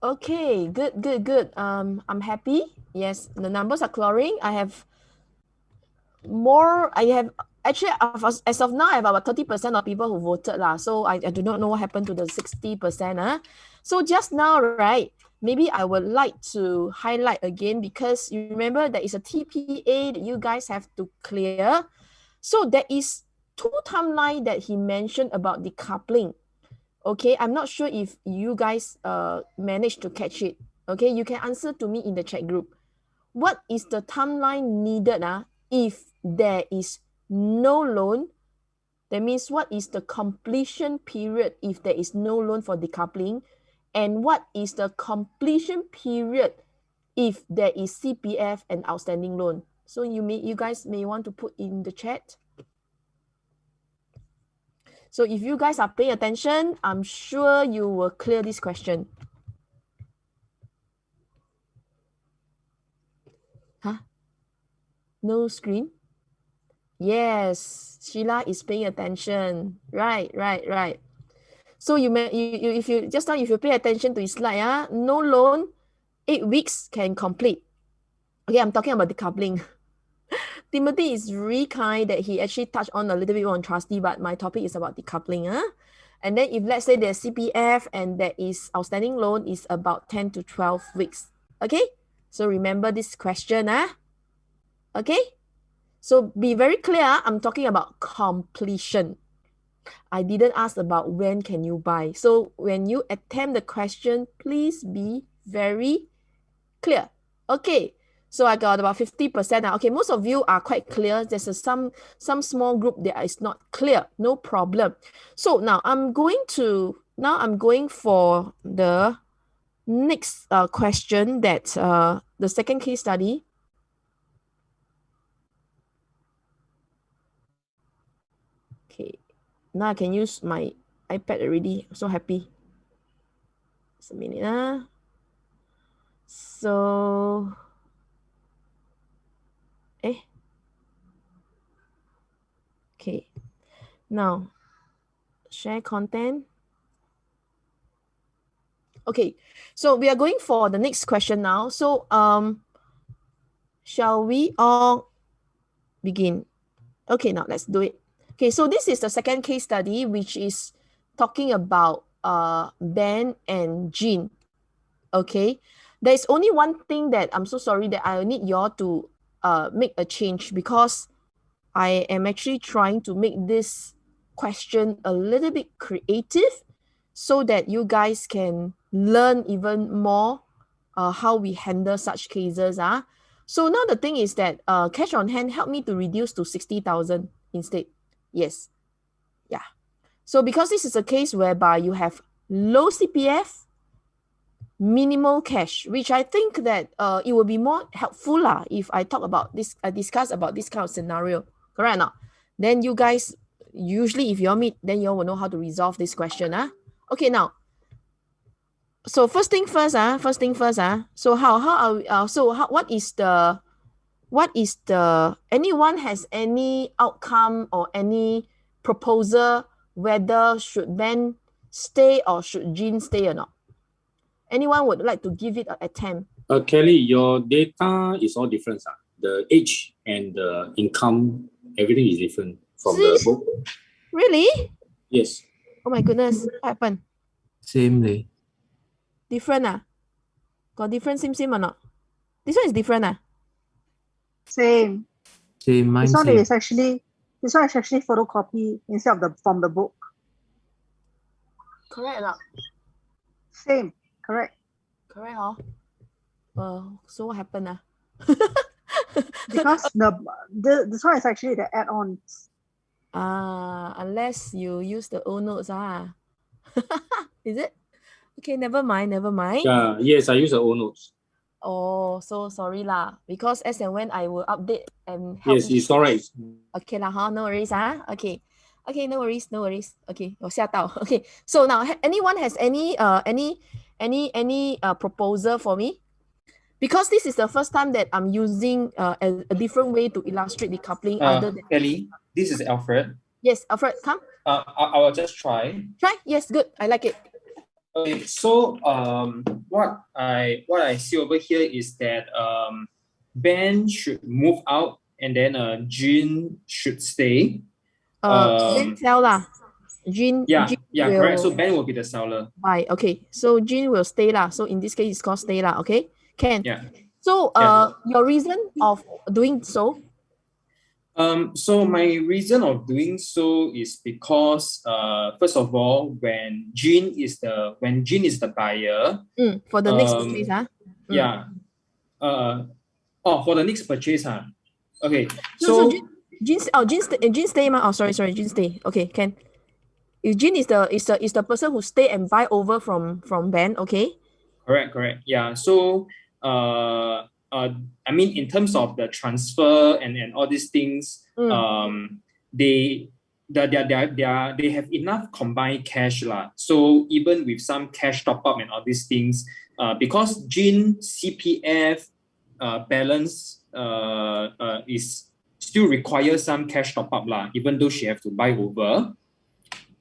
Okay, good. I'm happy. Yes, the numbers are clearing. I have actually as of now I have about 30% of people who voted lah. So I do not know what happened to the 60%. So just now, right? Maybe I would like to highlight again because you remember there is a TPA that you guys have to clear. So there is two timeline that he mentioned about decoupling. Okay, I'm not sure if you guys managed to catch it. Okay, you can answer to me in the chat group. What is the timeline needed if there is no loan? That means what is the completion period if there is no loan for decoupling? And what is the completion period if there is CPF and outstanding loan? So you guys may want to put in the chat. So if you guys are paying attention, I'm sure you will clear this question. Huh? No screen? Yes, Sheila is paying attention. Right. So if you pay attention to his slide, no loan, 8 weeks can complete. Okay, I'm talking about decoupling. Timothy is really kind that he actually touched on a little bit on trustee, but my topic is about decoupling. And then if let's say there's CPF and there is outstanding loan is about 10 to 12 weeks. Okay, so remember this question. Okay, so be very clear. I'm talking about completion. I didn't ask about when can you buy. So when you attempt the question, please be very clear. Okay, so I got about 50% now. Okay, most of you are quite clear. There's some small group that is not clear. No problem. So now I'm going for the next question that the second case study. Okay, now I can use my iPad already. I'm so happy. Just a minute. So, okay. Now, share content. Okay, so we are going for the next question now. So, shall we all begin? Okay, now let's do it. Okay, so this is the second case study, which is talking about Ben and Jean. Okay, there's only one thing that I'm so sorry that I need y'all to make a change because I am actually trying to make this question a little bit creative so that you guys can learn even more how we handle such cases. So now the thing is that cash on hand helped me to reduce to 60,000 instead. Yes. Yeah. So because this is a case whereby you have low CPF, minimal cash, which I think that it will be more helpful if I discuss about this kind of scenario. Correct or not? Then you guys, usually if you all meet, then you all will know how to resolve this question. Okay, now. So first thing first. So what is the anyone has any outcome or any proposal whether should Ben stay or should Jean stay or not? Anyone would like to give it an attempt? Kelly, your data is all different. The age and the income, everything is different from the book. Really? Yes. Oh my goodness, what happened? Same leh. Different Got different same or not? This one is different Same. Mine this one same. is actually photocopy instead of from the book. Correct or not? Same, correct. Correct, so what happened Because this one is actually the add-ons. Unless you use the old notes is it? Okay, never mind. Yes, I use the old notes. Oh, so sorry because as and when I will update and help. Yes, it's alright. Okay no worries okay, no worries. Okay, 我吓到. Okay, so now anyone has any proposal for me? Because this is the first time that I'm using a different way to illustrate decoupling other than... Kelly, this is Alfred. Yes, Alfred, come. I will just try. Try? Yes, good. I like it. Okay, so what I see over here is that Ben should move out and then Jean should stay. Ben sell lah. Jean Yeah, correct. So will Ben will be the seller. buy. Okay, so Jean will stay lah. So in this case, it's called stay lah. Okay, can. Yeah. So Yeah. your reason of doing so? So my reason of doing so is because first of all, when Jean is the buyer, For the next purchase, yeah. For the next purchase, Okay. So Jean stay ma? Oh, sorry, Jean stay. Okay, can. If Jean is the person who stay and buy over from Ben, okay? Correct. Yeah. So I mean, in terms of the transfer and all these things, they have enough combined cash lah. So even with some cash top up and all these things, because Jean CPF balance is still requires some cash top up lah, even though she have to buy over.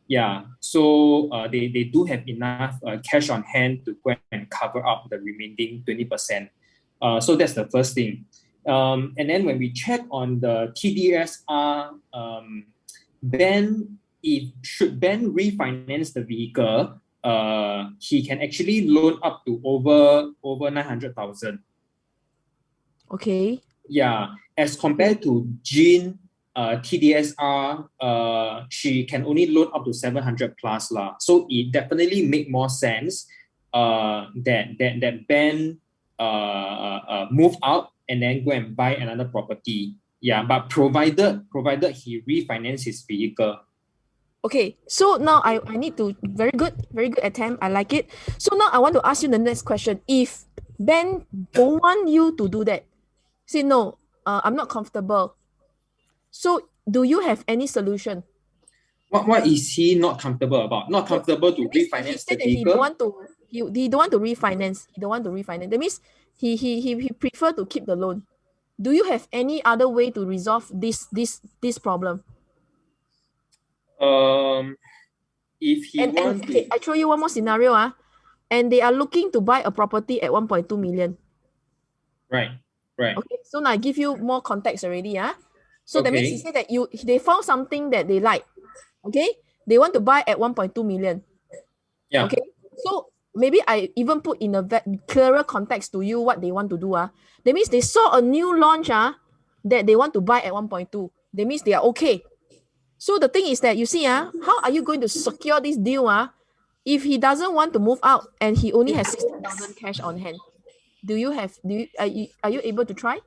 Yeah, so they do have enough cash on hand to go and cover up the remaining 20%. So that's the first thing. And then when we check on the TDSR, should Ben refinance the vehicle, he can actually loan up to over 900,000. Okay. Yeah, as compared to Jean, TDSR, she can only loan up to 700 plus lah. So it definitely make more sense that Ben move out and then go and buy another property. Yeah, but provided he refinance his vehicle. Okay, so now I need to very good attempt. I like it. So now I want to ask you the next question. If Ben don't want you to do that, say no, I'm not comfortable. So do you have any solution? What is he not comfortable about? Not comfortable to refinance the vehicle? He don't want to refinance. He don't want to refinance. That means he prefer to keep the loan. Do you have any other way to resolve this problem? If he wants to... Okay, I show you one more scenario. And they are looking to buy a property at 1.2 million. Right. Okay, so now I give you more context already. So that means he said that they found something that they like. Okay, they want to buy at 1.2 million. Yeah. Okay, so maybe I even put in a clearer context to you what they want to do. That means they saw a new launch that they want to buy at 1.2. That means they are okay. So the thing is that you see, how are you going to secure this deal if he doesn't want to move out and he only has 60,000 cash on hand? Are you able to try?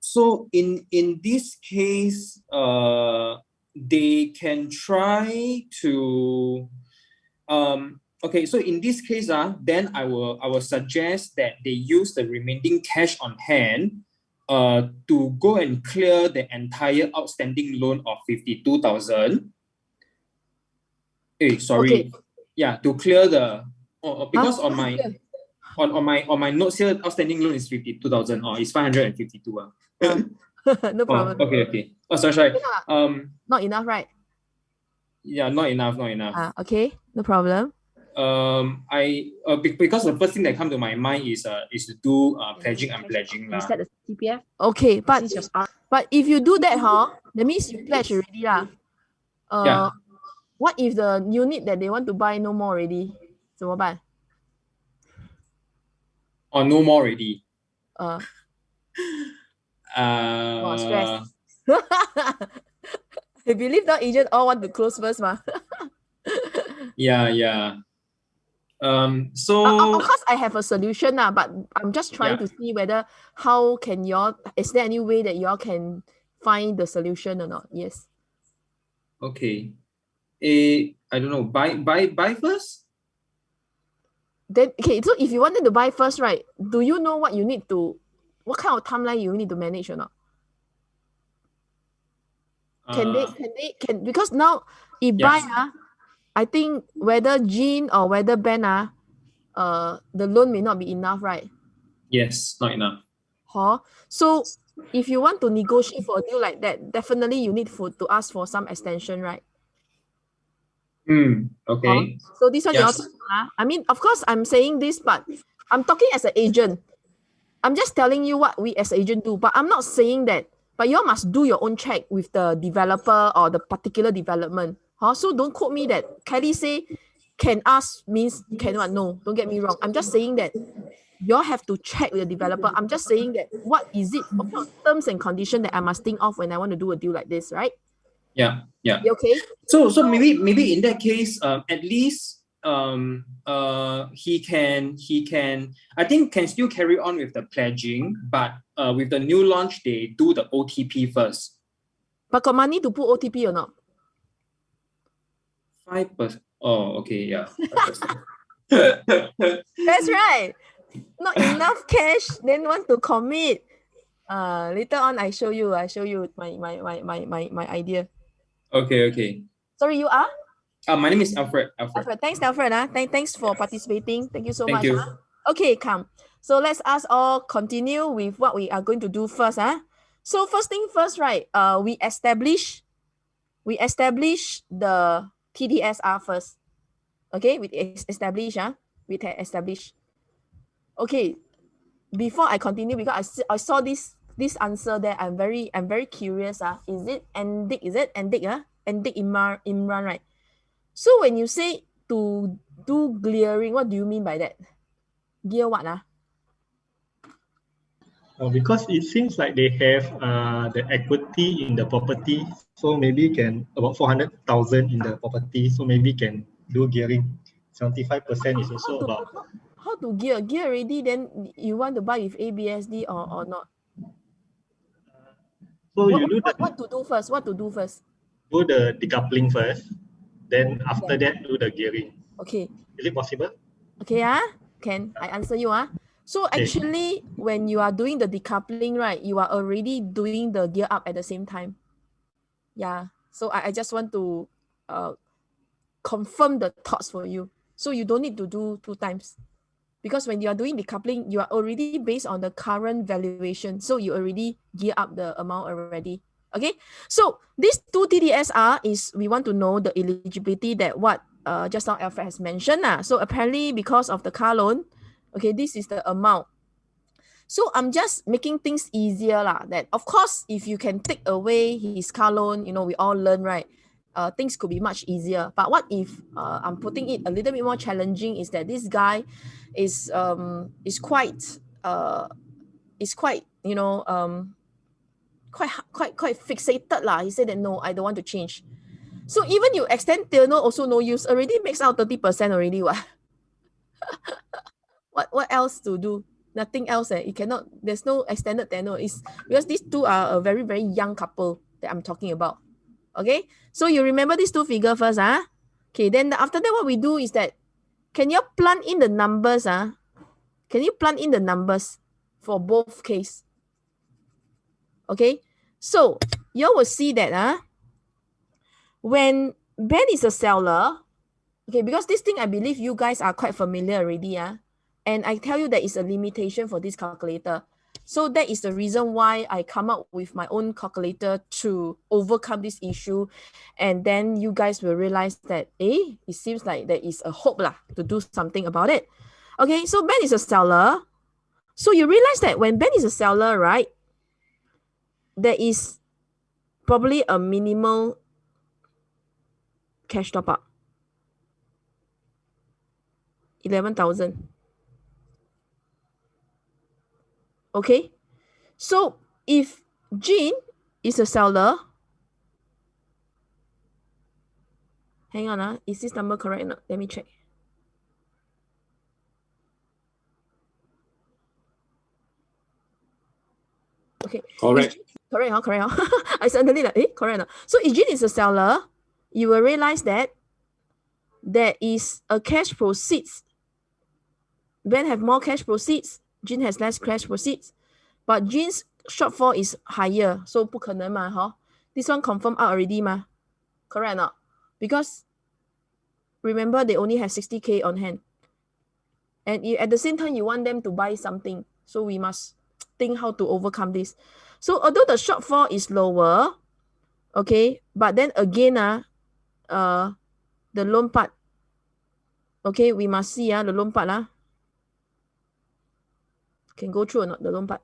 So in this case, they can try to okay, so in this case, then I will suggest that they use the remaining cash on hand to go and clear the entire outstanding loan of 52,000. Sorry. Okay. Yeah, to clear the because on my notes here, outstanding loan is 52,000. It's 552. No problem. Okay. Oh, sorry. Not enough, right? Yeah, not enough. Okay, no problem. Because the first thing that comes to my mind is to do pledging and pledging. You set the CPF? Okay, but if you do that, that means you pledge already lah. Yeah. What if the unit that they want to buy no more already? 怎么办? No more already. Stress. I believe the agent all want to close first, Yeah. So of course I have a solution but I'm just trying to see whether is there any way that y'all can find the solution or not? Yes. Okay. I don't know. Buy first? Then okay, so if you wanted to buy first, right? Do you know what kind of timeline you need to manage or not? Can because now if buy I think whether Jean or whether Ben the loan may not be enough, right? Yes, not enough. So if you want to negotiate for a deal like that, definitely you need to ask for some extension, right? Okay. So this one you all Yes. I mean, of course, I'm saying this, but I'm talking as an agent. I'm just telling you what we as agent do, but I'm not saying that. But you all must do your own check with the developer or the particular development. So don't quote me that Kelly say can ask means cannot. No, don't get me wrong. I'm just saying that you all have to check with the developer. I'm just saying that what is it? What kind of terms and condition that I must think of when I want to do a deal like this, right? Yeah. Yeah. You okay? So maybe in that case, at least he can I think can still carry on with the pledging, but with the new launch they do the OTP first. But got money to put OTP or not? 5%. Oh, okay, yeah. 5%. That's right. Not enough cash, then want to commit. Later on I show you my idea. Okay. Sorry, you are? My name is Alfred. Alfred. Thanks, Alfred. Thanks for participating. Thank you so Thank much. you. Okay, come. So let's us all continue with what we are going to do first. So first thing first, right? We establish the TDSR first. Okay, we establish. Okay, before I continue, because I saw this answer there, I'm very curious. Is it Endic? Is it Endic? Endic Imran, right? So when you say to do gearing, what do you mean by that? Gear what? Because it seems like they have the equity in the property, so maybe can about 400,000 in the property, so maybe can do gearing. 75% is also about. How to gear already? Then you want to buy with ABSD or not? So you do what to do first? What to do first? Do the decoupling first, then after that do the gearing. Okay. Is it possible? Okay, can I answer you? So actually, when you are doing the decoupling, right, you are already doing the gear up at the same time. Yeah. So I just want to confirm the thoughts for you. So you don't need to do 2 times. Because when you are doing decoupling, you are already based on the current valuation. So you already gear up the amount already. Okay. So these 2 TDSR is we want to know the eligibility that what just now Alfred has mentioned. So apparently because of the car loan, okay, this is the amount. So I'm just making things easier that of course, if you can take away his car loan, we all learn, right? Things could be much easier. But what if I'm putting it a little bit more challenging is that this guy is quite quite fixated lah. He said that no, I don't want to change. So even you extend tenure also no use. Already makes out 30% already. What else to do? Nothing else. It cannot. There's no extended tenure. It's because these two are a very very young couple that I'm talking about. Okay, so you remember these 2 figures first, Okay, then after that, what we do is that, can you plug in the numbers, Can you plug in the numbers for both case? Okay, so you will see that, when Ben is a seller, okay, because this thing I believe you guys are quite familiar already, and I tell you that is a limitation for this calculator. So that is the reason why I come up with my own calculator to overcome this issue. And then you guys will realize that, it seems like there is a hope to do something about it. Okay, so Ben is a seller. So you realize that when Ben is a seller, right, there is probably a minimal cash top up. 11,000. Okay, so if Jean is a seller, hang on, is this number correct or not? Let me check. Okay, Correct. Correct. I suddenly correct. So if Jean is a seller, you will realize that there is a cash proceeds. Ben have more cash proceeds. Jean has less cash proceeds, but Jean's shortfall is higher. So 不可能嘛, This one confirmed out already ma. Correct or not? Because remember they only have 60K on hand. And at the same time, you want them to buy something. So we must think how to overcome this. So although the shortfall is lower, okay, but then again, The loan part. Okay, we must see the loan part. Can go through or not, the loan part?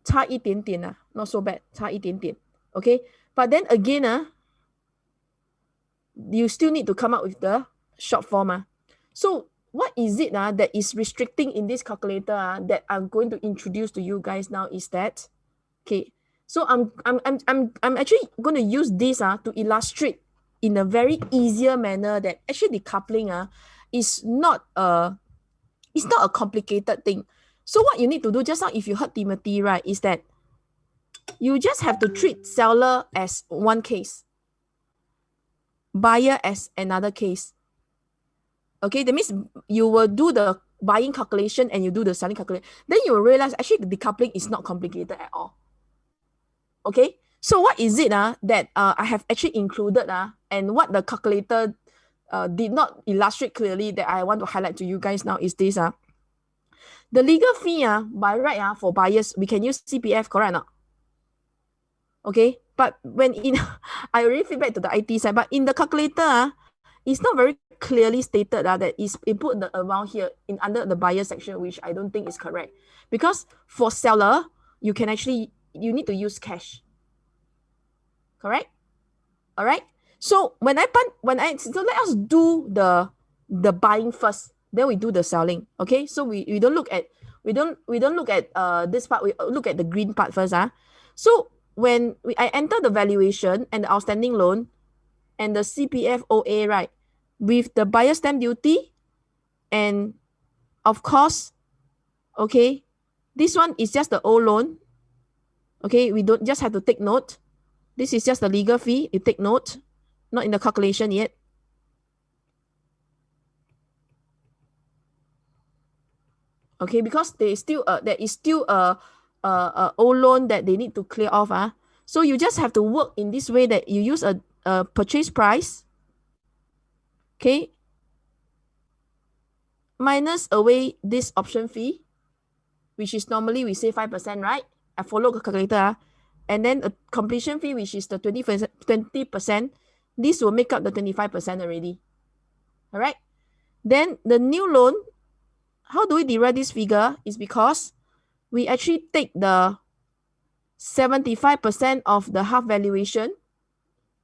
差一点点 not so bad, 差一点点. Okay, but then again, you still need to come up with the short form. So what is it that is restricting in this calculator that I'm going to introduce to you guys now is that, okay, so I'm actually going to use this to illustrate in a very easier manner that actually decoupling is not a complicated thing. So what you need to do just now, if you heard Timothy, right, is that you just have to treat seller as one case, buyer as another case. Okay, that means you will do the buying calculation and you do the selling calculation. Then you will realize actually the decoupling is not complicated at all. Okay, so what is it that I have actually included and what the calculator did not illustrate clearly that I want to highlight to you guys now is this. The legal fee by right for buyers, we can use CPF, correct or not? Okay, but when I already feedback to the IT side, but in the calculator, it's not very clearly stated that it put the amount here in under the buyer section, which I don't think is correct. Because for seller, you need to use cash. Correct? All right. So so let us do the buying first, then we do the selling. Okay, so we don't look at this part, we look at the green part first. So when I enter the valuation and the outstanding loan and the CPF OA, right, with the buyer stamp duty, and of course, okay, this one is just the old loan. Okay, we don't just have to take note. This is just the legal fee. You take note, not in the calculation yet. Okay, because there is still a old loan that they need to clear off. So you just have to work in this way that you use a purchase price. Okay. Minus away this option fee, which is normally we say 5%, right? I follow the calculator. And then a completion fee, which is the 20%. This will make up the 25% already. All right. Then the new loan, how do we derive this figure? Is because we actually take the 75% of the half valuation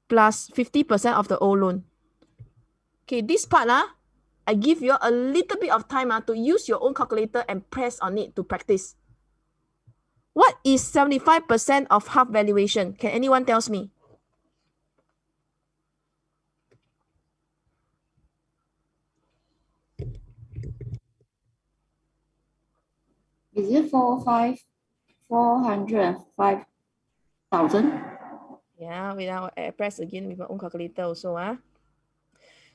plus 50% of the old loan. Okay, this part, I give you a little bit of time to use your own calculator and press on it to practice. What is 75% of half valuation? Can anyone tell me? Is it 405,000? Yeah, without I press again with my own calculator also.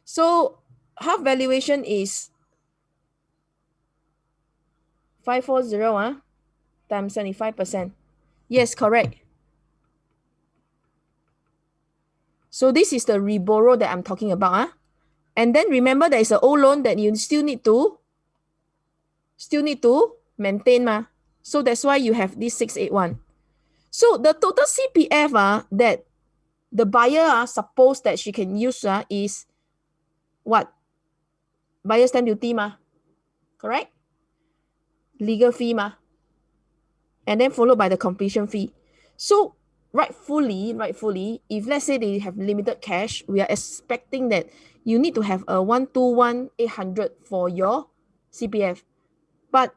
So half valuation is 540 times 75%. Yes, correct. So this is the reborrow that I'm talking about. And then remember there is an old loan that you still need to maintain. So that's why you have this 681. So the total CPF that the buyer suppose that she can use is what? Buyer stamp duty correct? Legal fee and then followed by the completion fee. So rightfully, if let's say they have limited cash, we are expecting that you need to have a 121,800 for your CPF. But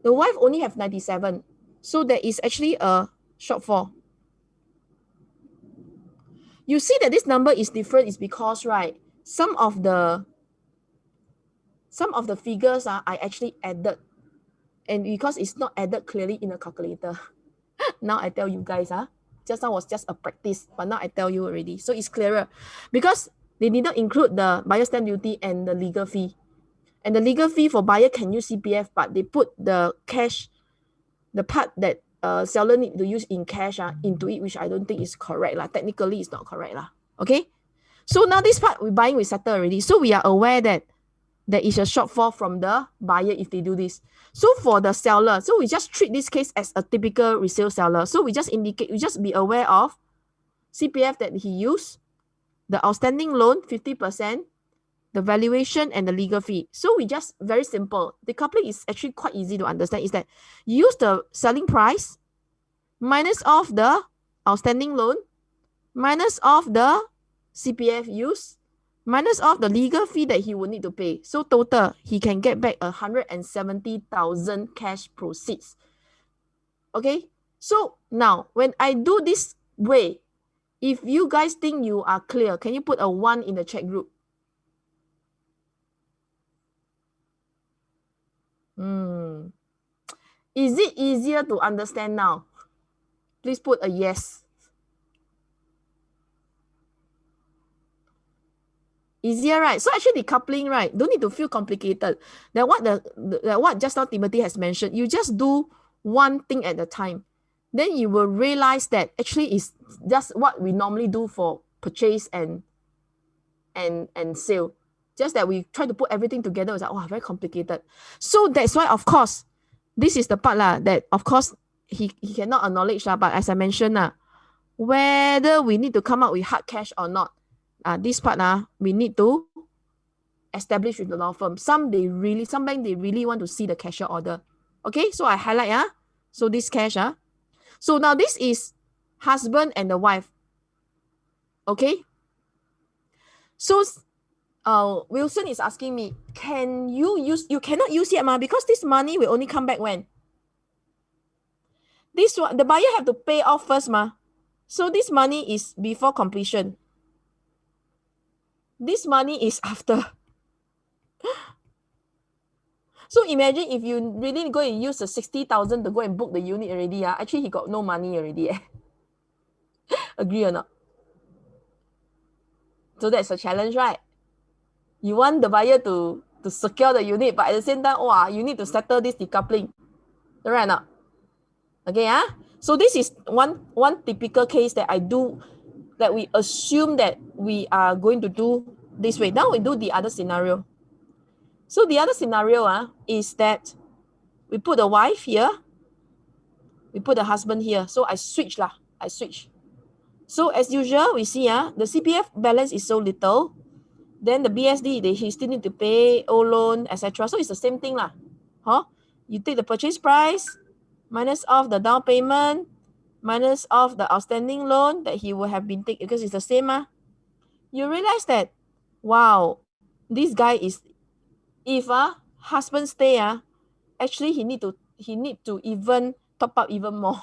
the wife only have 97. So there is actually a shortfall. You see that this number is different is because, right, some of the figures I actually added, and because it's not added clearly in a calculator. Now I tell you guys, just now was just a practice, but now I tell you already. So it's clearer because they did not include the buyer stamp duty and the legal fee. And the legal fee for buyer can use CPF, but they put the cash, the part that seller need to use in cash into it, which I don't think is correct. Technically, it's not correct. Okay? So now this part we're buying, we settle already. So we are aware that there is a shortfall from the buyer if they do this. So for the seller, so we just treat this case as a typical resale seller. So we just indicate, we just be aware of CPF that he used, the outstanding loan, 50%, the valuation, and the legal fee. So we just, very simple. Decoupling is actually quite easy to understand. Is that you use the selling price minus off the outstanding loan, minus off the CPF use, minus off the legal fee that he will need to pay. So total, he can get back 170,000 cash proceeds. Okay, so now when I do this way, if you guys think you are clear, can you put a 1 in the chat group? Is it easier to understand now? Please put a yes. Easier, right? So actually decoupling, right, don't need to feel complicated. Then what just now Timothy has mentioned, you just do one thing at a time. Then you will realize that actually it's just what we normally do for purchase and sale. Just that we try to put everything together. It's like, oh, very complicated. So that's why, of course, this is the part that, of course, he cannot acknowledge, but as I mentioned, whether we need to come up with hard cash or not, this part, we need to establish with the law firm. Some bank, they really want to see the cashier order. Okay, so I highlight, so this cash, so now this is husband and the wife. Okay, so Wilson is asking me, can you use, you cannot use yet, because this money will only come back when? This one, the buyer have to pay off first, so this money is before completion. This money is after. So imagine if you really go and use the 60,000 to go and book the unit already, actually he got no money already. Agree or not? So that's a challenge, right? You want the buyer to secure the unit, but at the same time, you need to settle this decoupling. Right or not? Okay, so this is one typical case that I do, that we assume that we are going to do this way. Now we do the other scenario. So the other scenario is that we put the wife here, we put the husband here. So I switch. So as usual, we see the CPF balance is so little. Then the BSD, he still need to pay old loan, etc. So it's the same thing. You take the purchase price, minus off the down payment, minus off the outstanding loan that he will have been taken, because it's the same. You realize that, wow, this guy is, if husband stay, actually he need to even top up even more,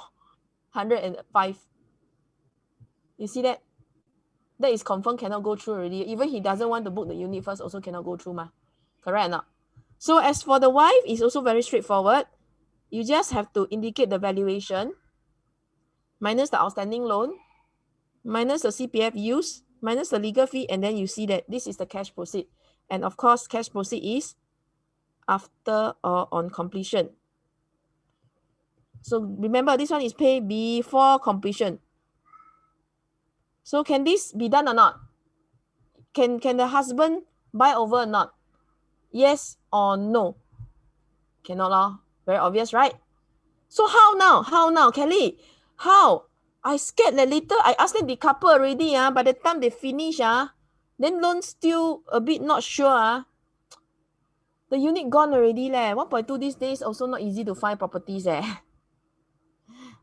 105. You see that? That is confirmed cannot go through already. Even he doesn't want to book the unit first, also cannot go through. Correct or not? So as for the wife, it's also very straightforward. You just have to indicate the valuation, minus the outstanding loan, minus the CPF use, minus the legal fee, and then you see that this is the cash proceed. And of course, cash proceed is after or on completion. So remember, this one is paid before completion. So can this be done or not? Can the husband buy over or not? Yes or no? Cannot. Very obvious, right? So how now, Kelly? How? I scared that later I asked them decouple already. By the time they finish, then loan still a bit not sure. The unit gone already. 1.2 these days also not easy to find properties.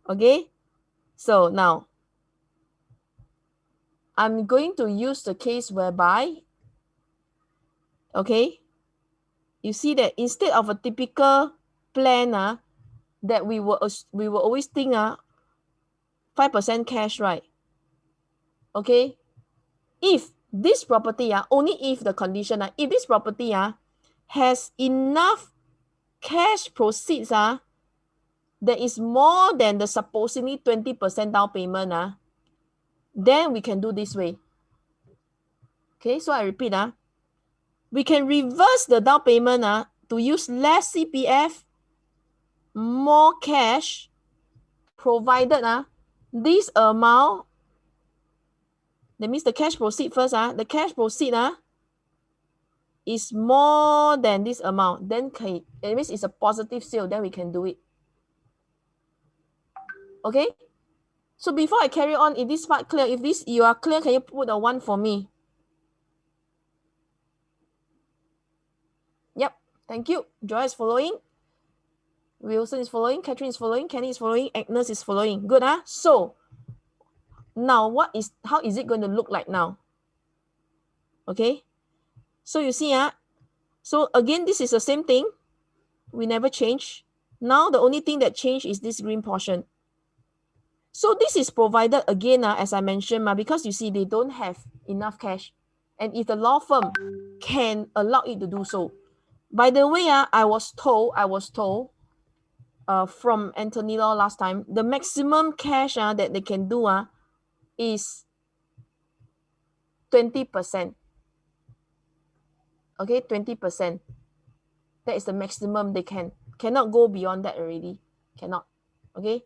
Okay? So now, I'm going to use the case whereby, okay, you see that instead of a typical plan that we will always think 5% cash, right? Okay, if this property only if the condition if this property has enough cash proceeds that is more than the supposedly 20% down payment then we can do this way. Okay, so I repeat we can reverse the down payment to use less CPF, more cash, provided this amount, that means the cash proceed first, the cash proceed is more than this amount, then it means it's a positive sale, then we can do it. Okay, So before I carry on, is this part clear? If this you are clear, can you put a 1 for me? Yep, thank you. Joy is following. Wilson is following. Catherine is following. Kenny is following. Agnes is following. Good, huh? So now how is it going to look like now? Okay. So you see, so again, this is the same thing. We never change. Now the only thing that changed is this green portion. So this is provided again, as I mentioned, because you see they don't have enough cash. And if the law firm can allow it to do so. By the way, I was told from Anthony Law last time, the maximum cash that they can do is 20%. Okay, 20%. That is the maximum they cannot go beyond that already. Cannot. Okay.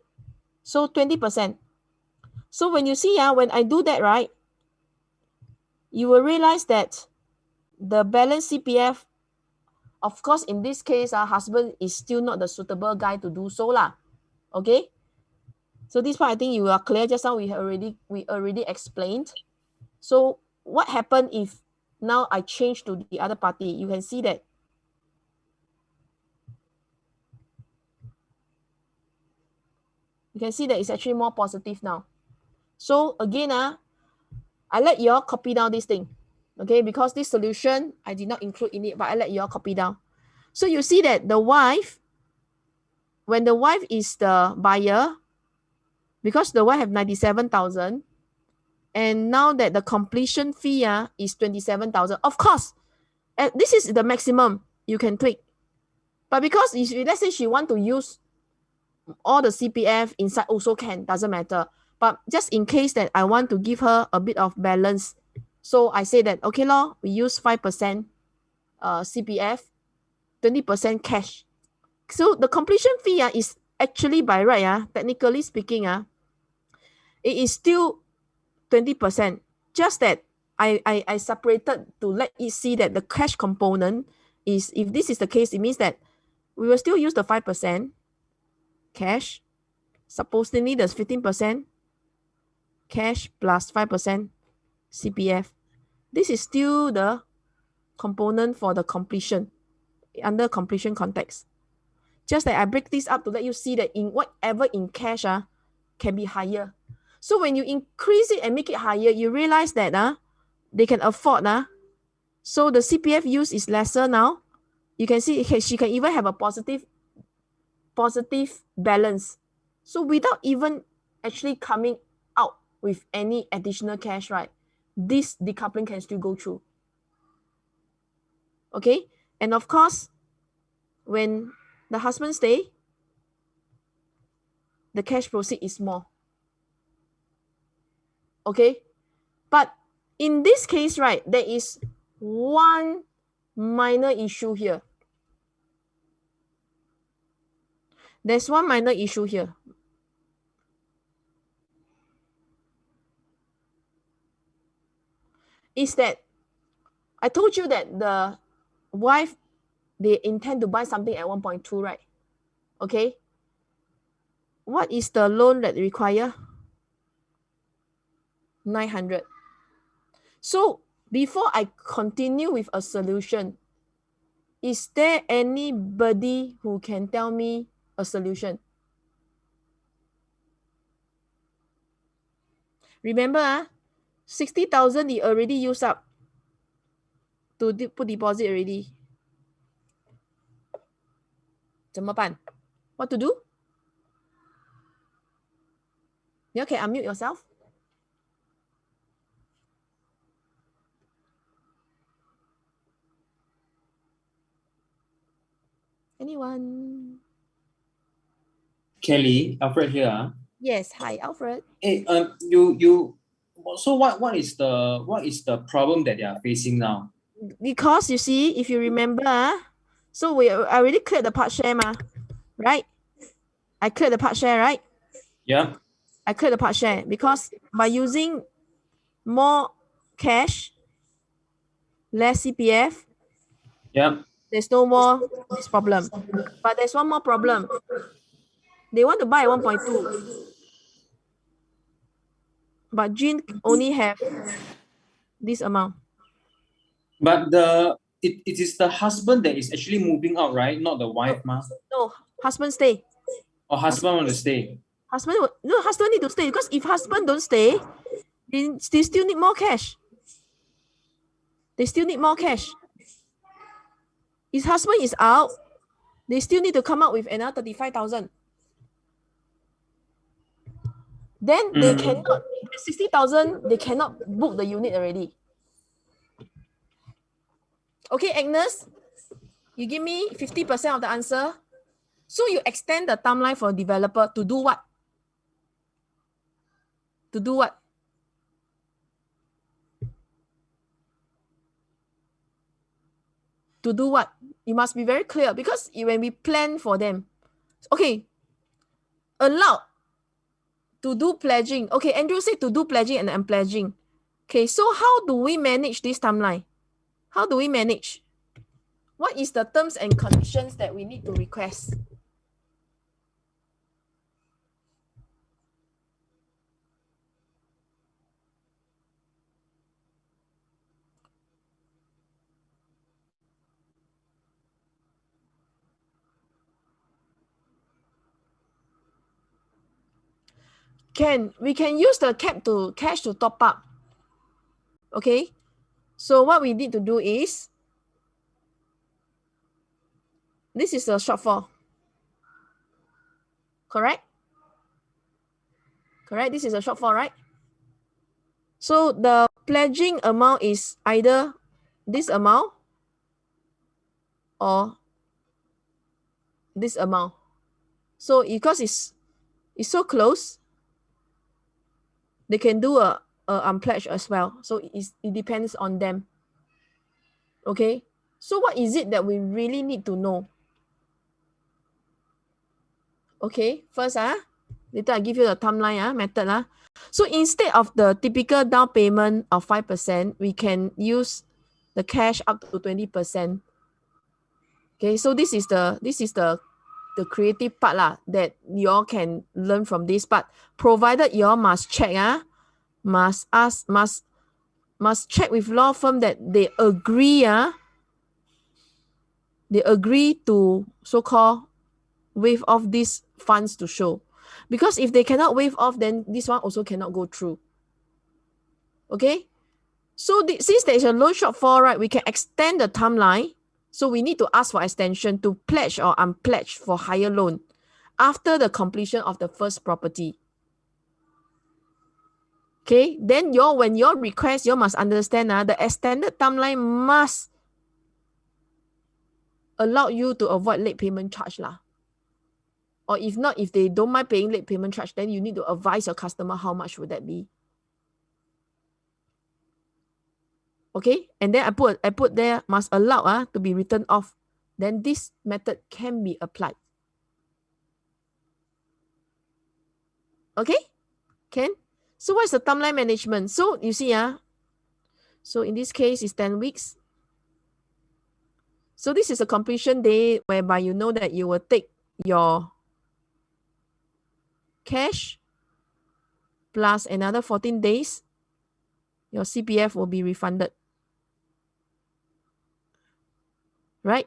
So 20%. So when you see, when I do that, right, you will realize that the balance CPF, of course, in this case, our husband is still not the suitable guy to do so lah. Okay. So this part, I think you are clear. Just now we already explained. So what happened if now I change to the other party? You can see that it's actually more positive now. So again, I let you all copy down this thing. Okay, because this solution I did not include in it, but I let you all copy down. So you see that the wife, when the wife is the buyer, because the wife have 97,000, and now that the completion fee is 27,000. Of course, this is the maximum you can tweak. But because if let's say she want to use all the CPF inside, also can, doesn't matter. But just in case that I want to give her a bit of balance, so I say that, okay, we use 5% CPF, 20% cash. So the completion fee is actually by right, technically speaking, it is still 20%. Just that I separated to let it see that the cash component is, if this is the case, it means that we will still use the 5% cash. Supposedly there's 15% cash plus 5% CPF. This is still the component for the completion under completion context. Just that I break this up to let you see that in whatever in cash can be higher. So when you increase it and make it higher, you realize that they can afford. So the CPF use is lesser now. You can see she can even have a positive balance. So without even actually coming out with any additional cash, right, this decoupling can still go through. Okay, and of course, when the husband stay, the cash proceed is more. Okay, but in this case, right, there is one minor issue here. There's one minor issue here. Is that I told you that the wife, they intend to buy something at 1.2, right? Okay. What is the loan that require? 900. So before I continue with a solution, is there anybody who can tell me a solution? Remember, 60,000 they already used up to put deposit already. 怎么办? What to do? You can unmute yourself. Anyone? Kelly, Alfred here. Yes, hi, Alfred. Hey, you. So what is the problem that they are facing now? Because you see, if you remember, so I already cleared the part share, right? I cleared the part share, right? Yeah. I cleared the part share because by using more cash, less CPF, Yeah. there's no more this problem. But there's one more problem. They want to buy at 1.2. but Jean only have this amount. But it is the husband that is actually moving out, right? Not the wife, ma. No, husband stay. Or husband want to stay. Husband need to stay, because if husband don't stay, they still need more cash. They still need more cash. If husband is out, they still need to come up with another 35,000. Then they cannot, 60,000, they cannot book the unit already. Okay, Agnes, you give me 50% of the answer. So you extend the timeline for developer to do what? To do what? To do what? You must be very clear, because when we plan for them, okay, allowed to do pledging. Okay, Andrew said to do pledging and unpledging. Okay, so how do we manage this timeline? How do we manage? What is the terms and conditions that we need to request? We can use the cash to top up. Okay, so what we need to do is, this is a shortfall. Correct? Correct, this is a shortfall, right? So the pledging amount is either this amount or this amount. So because it's so close, they can do a unpledged as well. So it depends on them. Okay, so what is it that we really need to know? Okay, first, later I give you the timeline method. So instead of the typical down payment of 5%, we can use the cash up to 20%. Okay, so this is the creative part that you all can learn from this part. Provided you all must check, must check with law firm that they agree, they agree to so-called waive off these funds to show. Because if they cannot waive off, then this one also cannot go through. Okay, so since there is a loan shortfall, right, we can extend the timeline. So we need to ask for extension to pledge or unpledge for higher loan after the completion of the first property. Okay, then when you request, you must understand the extended timeline must allow you to avoid late payment charge . Or if not, if they don't mind paying late payment charge, then you need to advise your customer how much would that be. Okay, and then I put there must allow to be written off. Then this method can be applied. Okay, can? So what's the timeline management? So you see, so in this case, it's 10 weeks. So this is a completion day whereby you know that you will take your cash plus another 14 days, your CPF will be refunded. Right?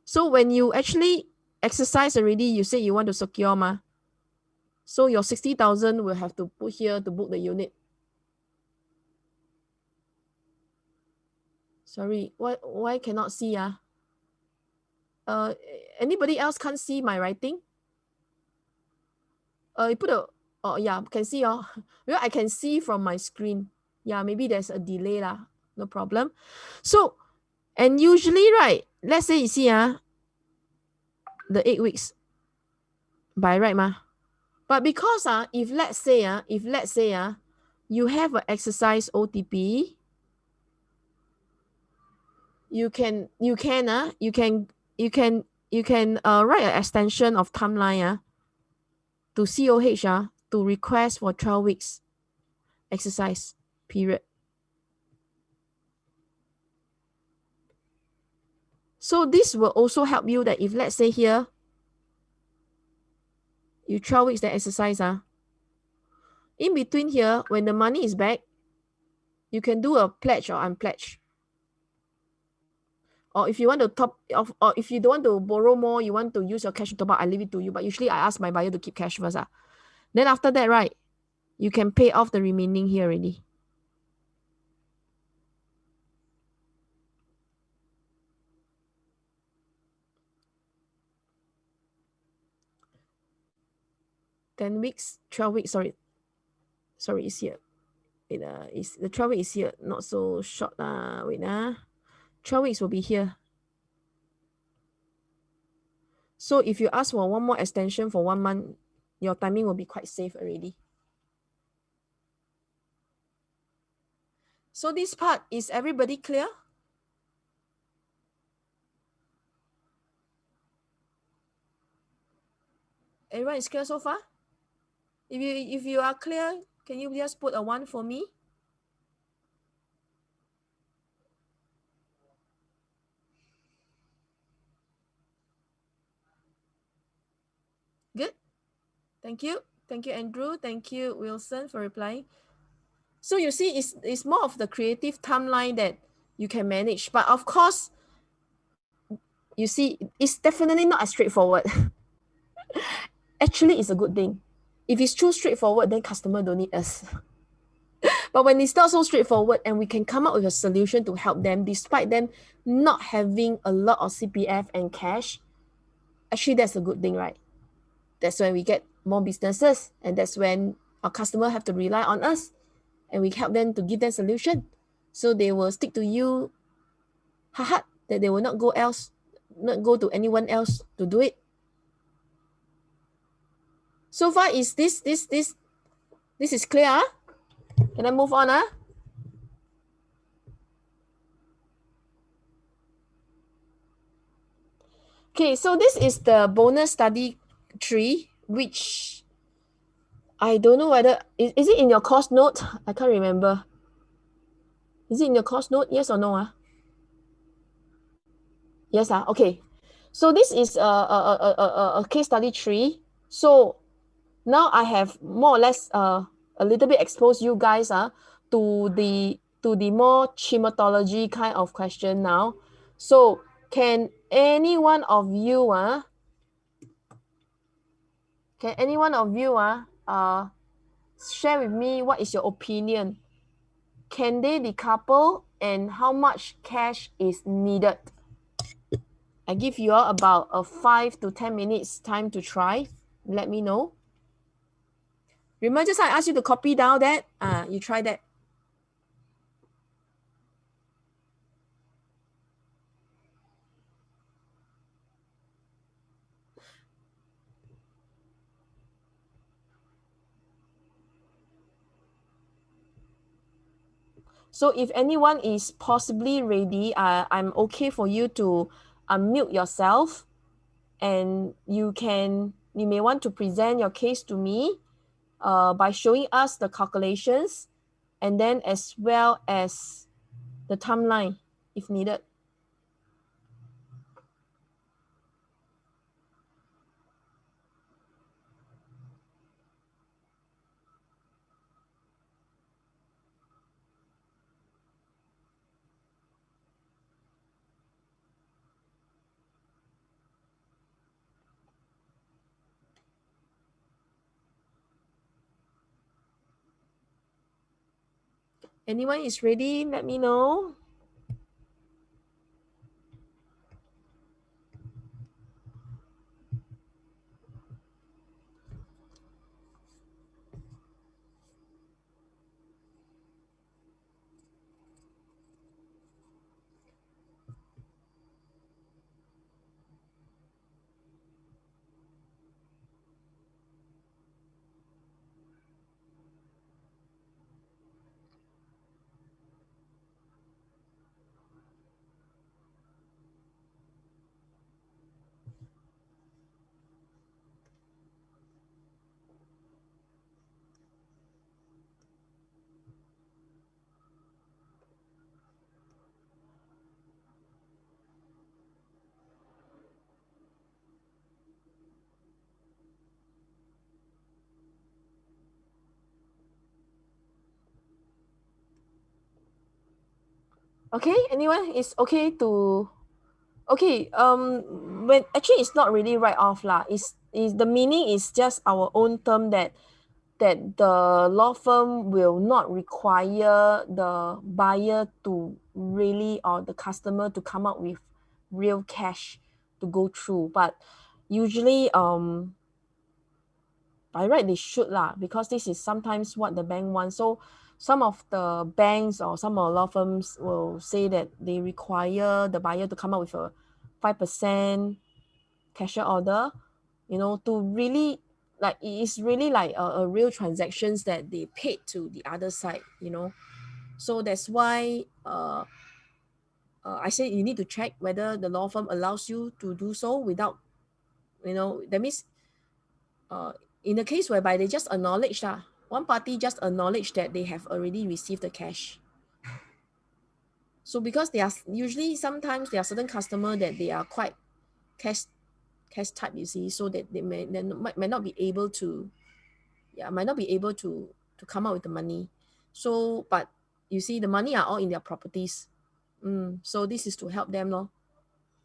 So when you actually exercise already, you say you want to secure so your 60,000 will have to put here to book the unit. Sorry, why cannot see? Anybody else can't see my writing? You put can see well, I can see from my screen. Yeah, maybe there's a delay no problem. So, and usually, right, let's say you see the 8 weeks by right but because if let's say you have an exercise OTP, you can write an extension of timeline to COH to request for 12 weeks exercise period. So this will also help you that if let's say here you 12 weeks the exercise In between here, when the money is back, you can do a pledge or unpledge. Or if you want to top off, or if you don't want to borrow more, you want to use your cash to top up, I leave it to you. But usually I ask my buyer to keep cash first. Then after that, right, you can pay off the remaining here already. $10 weeks, 12 weeks, sorry, it's here. Wait, is the 12 weeks is here, not so short. Wait, 12 weeks will be here. So if you ask for one more extension for 1 month, your timing will be quite safe already. So this part, is everybody clear? Everyone is clear so far? If you are clear, can you just put a 1 for me? Good. Thank you. Thank you, Andrew. Thank you, Wilson, for replying. So you see, it's more of the creative timeline that you can manage. But of course, you see, it's definitely not as straightforward. Actually, it's a good thing. If it's too straightforward, then customer don't need us. But when it's not so straightforward and we can come up with a solution to help them, despite them not having a lot of CPF and cash, actually that's a good thing, right? That's when we get more businesses, and that's when our customer have to rely on us, and we help them to give them solution. So they will stick to you hard, that they will not go to anyone else to do it. So far, is this is clear? Can I move on? Okay, so this is the bonus study tree, which I don't know whether is it in your course note? I can't remember. Is it in your course note? Yes or no? Yes. Okay. So this is a case study tree. So now I have more or less a little bit exposed you guys to the more chematology kind of question now. So can any one of you share with me what is your opinion? Can they decouple, and how much cash is needed? I give you all about 5 to 10 minutes time to try. Let me know. Remember, just I asked you to copy down that. You try that. So if anyone is possibly ready, I'm okay for you to unmute yourself, and you may want to present your case to me by showing us the calculations, and then as well as the timeline if needed. Anyone is ready? Let me know. Okay, anyone is okay to okay, when actually it's not really write off lah. Is the meaning is just our own term that the law firm will not require the buyer to really or the customer to come up with real cash to go through. But usually by right they should lah, because this is sometimes what the bank wants. So some of the banks or some of the law firms will say that they require the buyer to come up with a 5% cashier order, you know, to really like it is really like a real transactions that they paid to the other side, you know. So that's why I say you need to check whether the law firm allows you to do so without, you know, that means in the case whereby they just acknowledge one party just acknowledge that they have already received the cash. So because they are usually sometimes there are certain customer that they are quite cash type, you see, so that they might not be able to come out with the money. So but you see the money are all in their properties. So this is to help them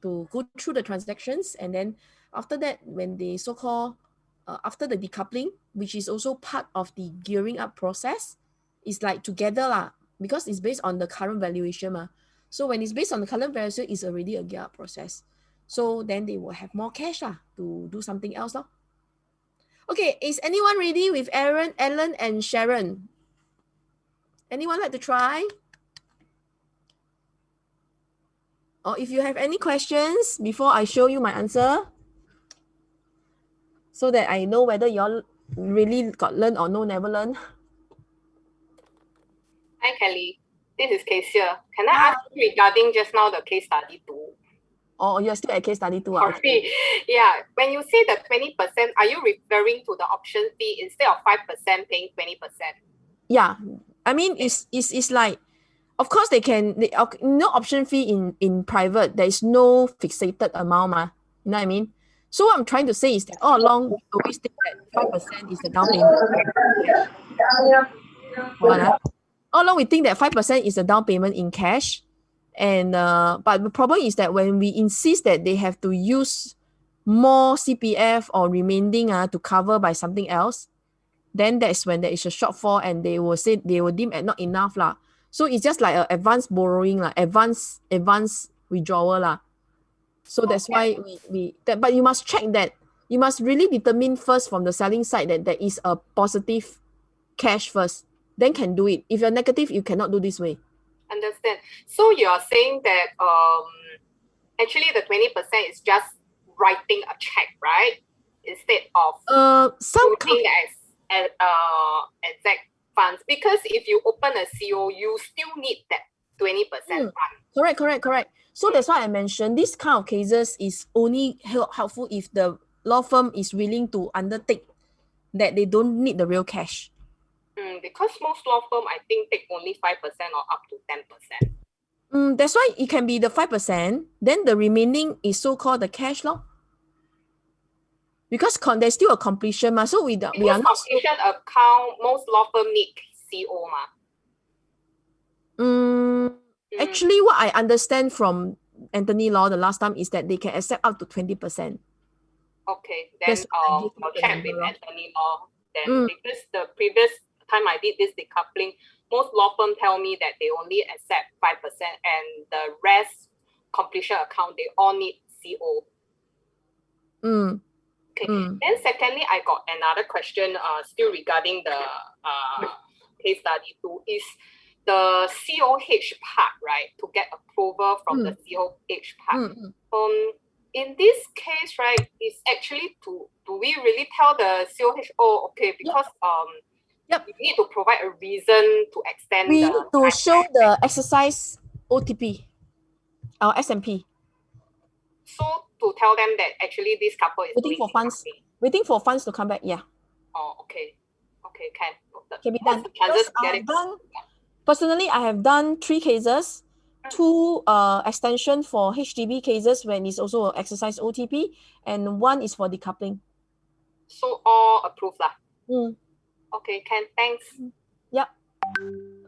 to go through the transactions, and then after that when they so-called after the decoupling, which is also part of the gearing up process, it's like together lah, because it's based on the current valuation so when it's based on the current valuation, it's already a gear up process. So then they will have more cash to do something else Okay, is anyone ready with Aaron, Ellen, and Sharon? Anyone like to try? Or if you have any questions before I show you my answer, so that I know whether y'all really got learn or no, never learn. Hi, Kelly. This is Kesia. Can I ask you regarding just now the case study 2? Oh, you're still at case study 2. Sorry. Yeah. When you say the 20%, are you referring to the option fee instead of 5% paying 20%? Yeah. I mean, it's like, of course no option fee in private. There is no fixated amount. You know what I mean? So what I'm trying to say is that all along, we always think that 5% is the down payment. All along, we think that 5% is the down payment in cash. And but the problem is that when we insist that they have to use more CPF or remaining to cover by something else, then that's when there is a shortfall, and they will say they will deem not enough lah. So it's just like advanced borrowing advanced withdrawal So that's why but you must check that. You must really determine first from the selling side that there is a positive cash first, then can do it. If you're negative, you cannot do this way. Understand. So you're saying that actually the 20% is just writing a check, right? Instead of putting as exact funds. Because if you open a CO, you still need that 20% fund. Correct. So that's why I mentioned this kind of cases is only helpful if the law firm is willing to undertake that they don't need the real cash. Because most law firm, I think, take only 5% or up to 10%. That's why it can be the 5%, then the remaining is so-called the cash because there's still a completion so we are not completion account, most law firm need CO Actually, what I understand from Anthony Law the last time is that they can accept up to 20%. Okay, then I'll check with Anthony Law. Then because the previous time I did this decoupling, most law firms tell me that they only accept 5% and the rest completion account, they all need CO. Okay. Then secondly, I got another question still regarding the case study 2 is the COH part, right? To get approval from the COH part. In this case, right, it's actually do we really tell the COH, because you need to provide a reason to extend we need to show the exercise OTP or SMP. So to tell them that actually this couple is waiting for funds to come back, Oh, okay. Okay, can be done. Personally, I have done 3 cases, 2 extension for HDB cases when it's also exercise OTP, and 1 is for decoupling. So all approved lah. Okay, thanks. Yep.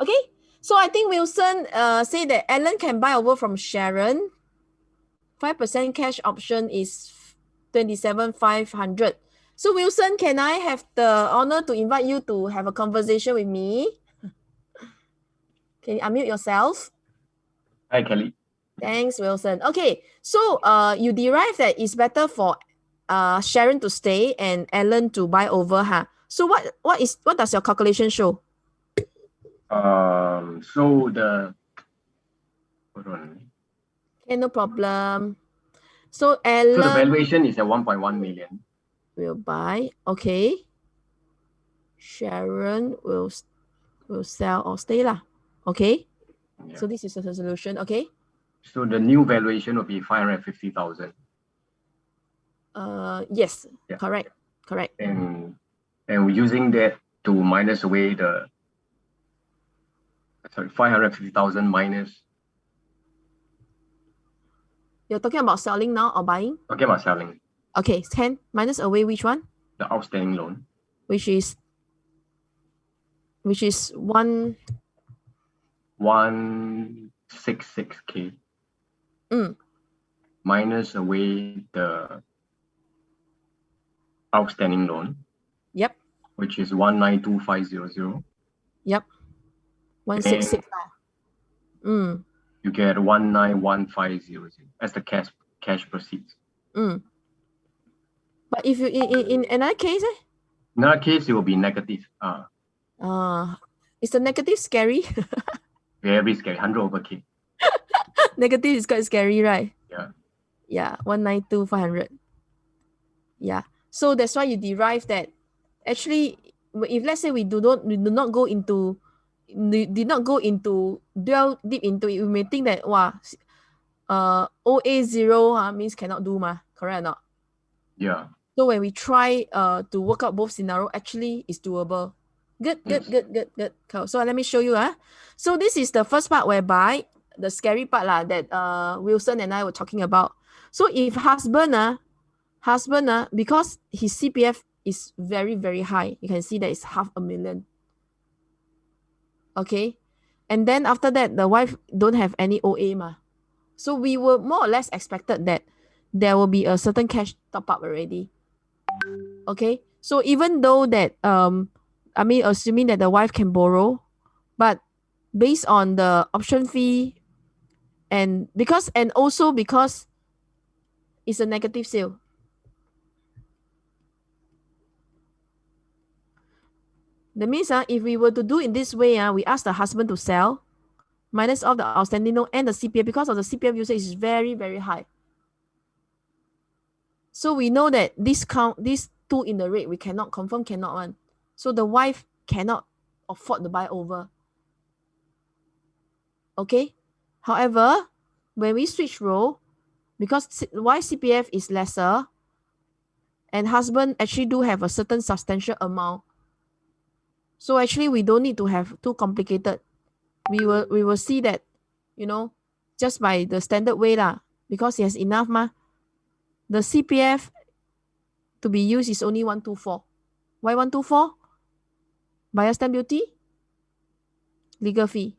Okay, So I think Wilson say that Alan can buy over from Sharon. 5% cash option is 27,500. So Wilson, can I have the honor to invite you to have a conversation with me? Can you unmute yourself? Hi, Kelly. Thanks, Wilson. Okay, so you derive that it's better for Sharon to stay and Alan to buy over, huh? So what does your calculation show? So the hold on. Okay, no problem. So So the Alan valuation is at 1.1 million. will buy. Okay. Sharon will sell or stay lah. Okay. Yeah. So this is the solution. Okay. So the new valuation will be 550,000. Yes. Yeah. Correct. And we're using that to minus away the 550,000 minus. You're talking about selling now or buying? Okay, about selling Okay. 10 minus away which one? the outstanding loan. Which is 166K. Minus away the outstanding loan. Yep. Which is 192,500. Yep. 166. You get 191,500 as the cash proceeds. But if you in another case, In that case, it will be negative. is the negative scary? Very scary. 100 over K. Negative is quite scary, right? Yeah. Yeah, 192,500. Yeah. So that's why you derive that. Actually, if let's say we did not go into delve deep into it, we may think that OA 0 means cannot do correct or not? Yeah. So when we try to work out both scenario, actually it's doable. Good. So let me show you. So this is the first part whereby the scary part that Wilson and I were talking about. So if husband because his CPF is very, very high, you can see that it's 500,000. Okay. And then after that, the wife don't have any OA. So we were more or less expected that there will be a certain cash top up already. Okay. So even though that, assuming that the wife can borrow, but based on the option fee and also because it's a negative sale. That means if we were to do in this way, we ask the husband to sell, minus off the outstanding loan and the CPF, because of the CPF usage is very, very high. So we know that these two in the rate, we cannot confirm, cannot one. So the wife cannot afford to buy over. Okay. However, when we switch role, because wife CPF is lesser and husband actually do have a certain substantial amount. So actually we don't need to have too complicated. We will see that, just by the standard way because he has enough the CPF to be used is only 124. Why 124? Buyer stamp duty, legal fee,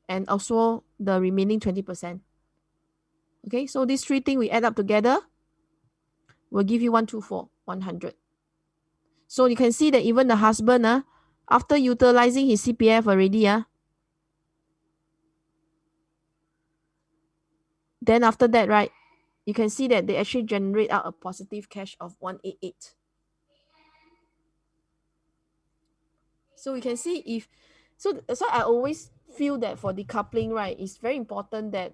and also the remaining 20%. Okay, so these three things we add up together will give you 124, 100. So you can see that even the husband, after utilizing his CPF already, then after that, right, you can see that they actually generate out a positive cash of 188. So we can see so I always feel that for decoupling, right, it's very important that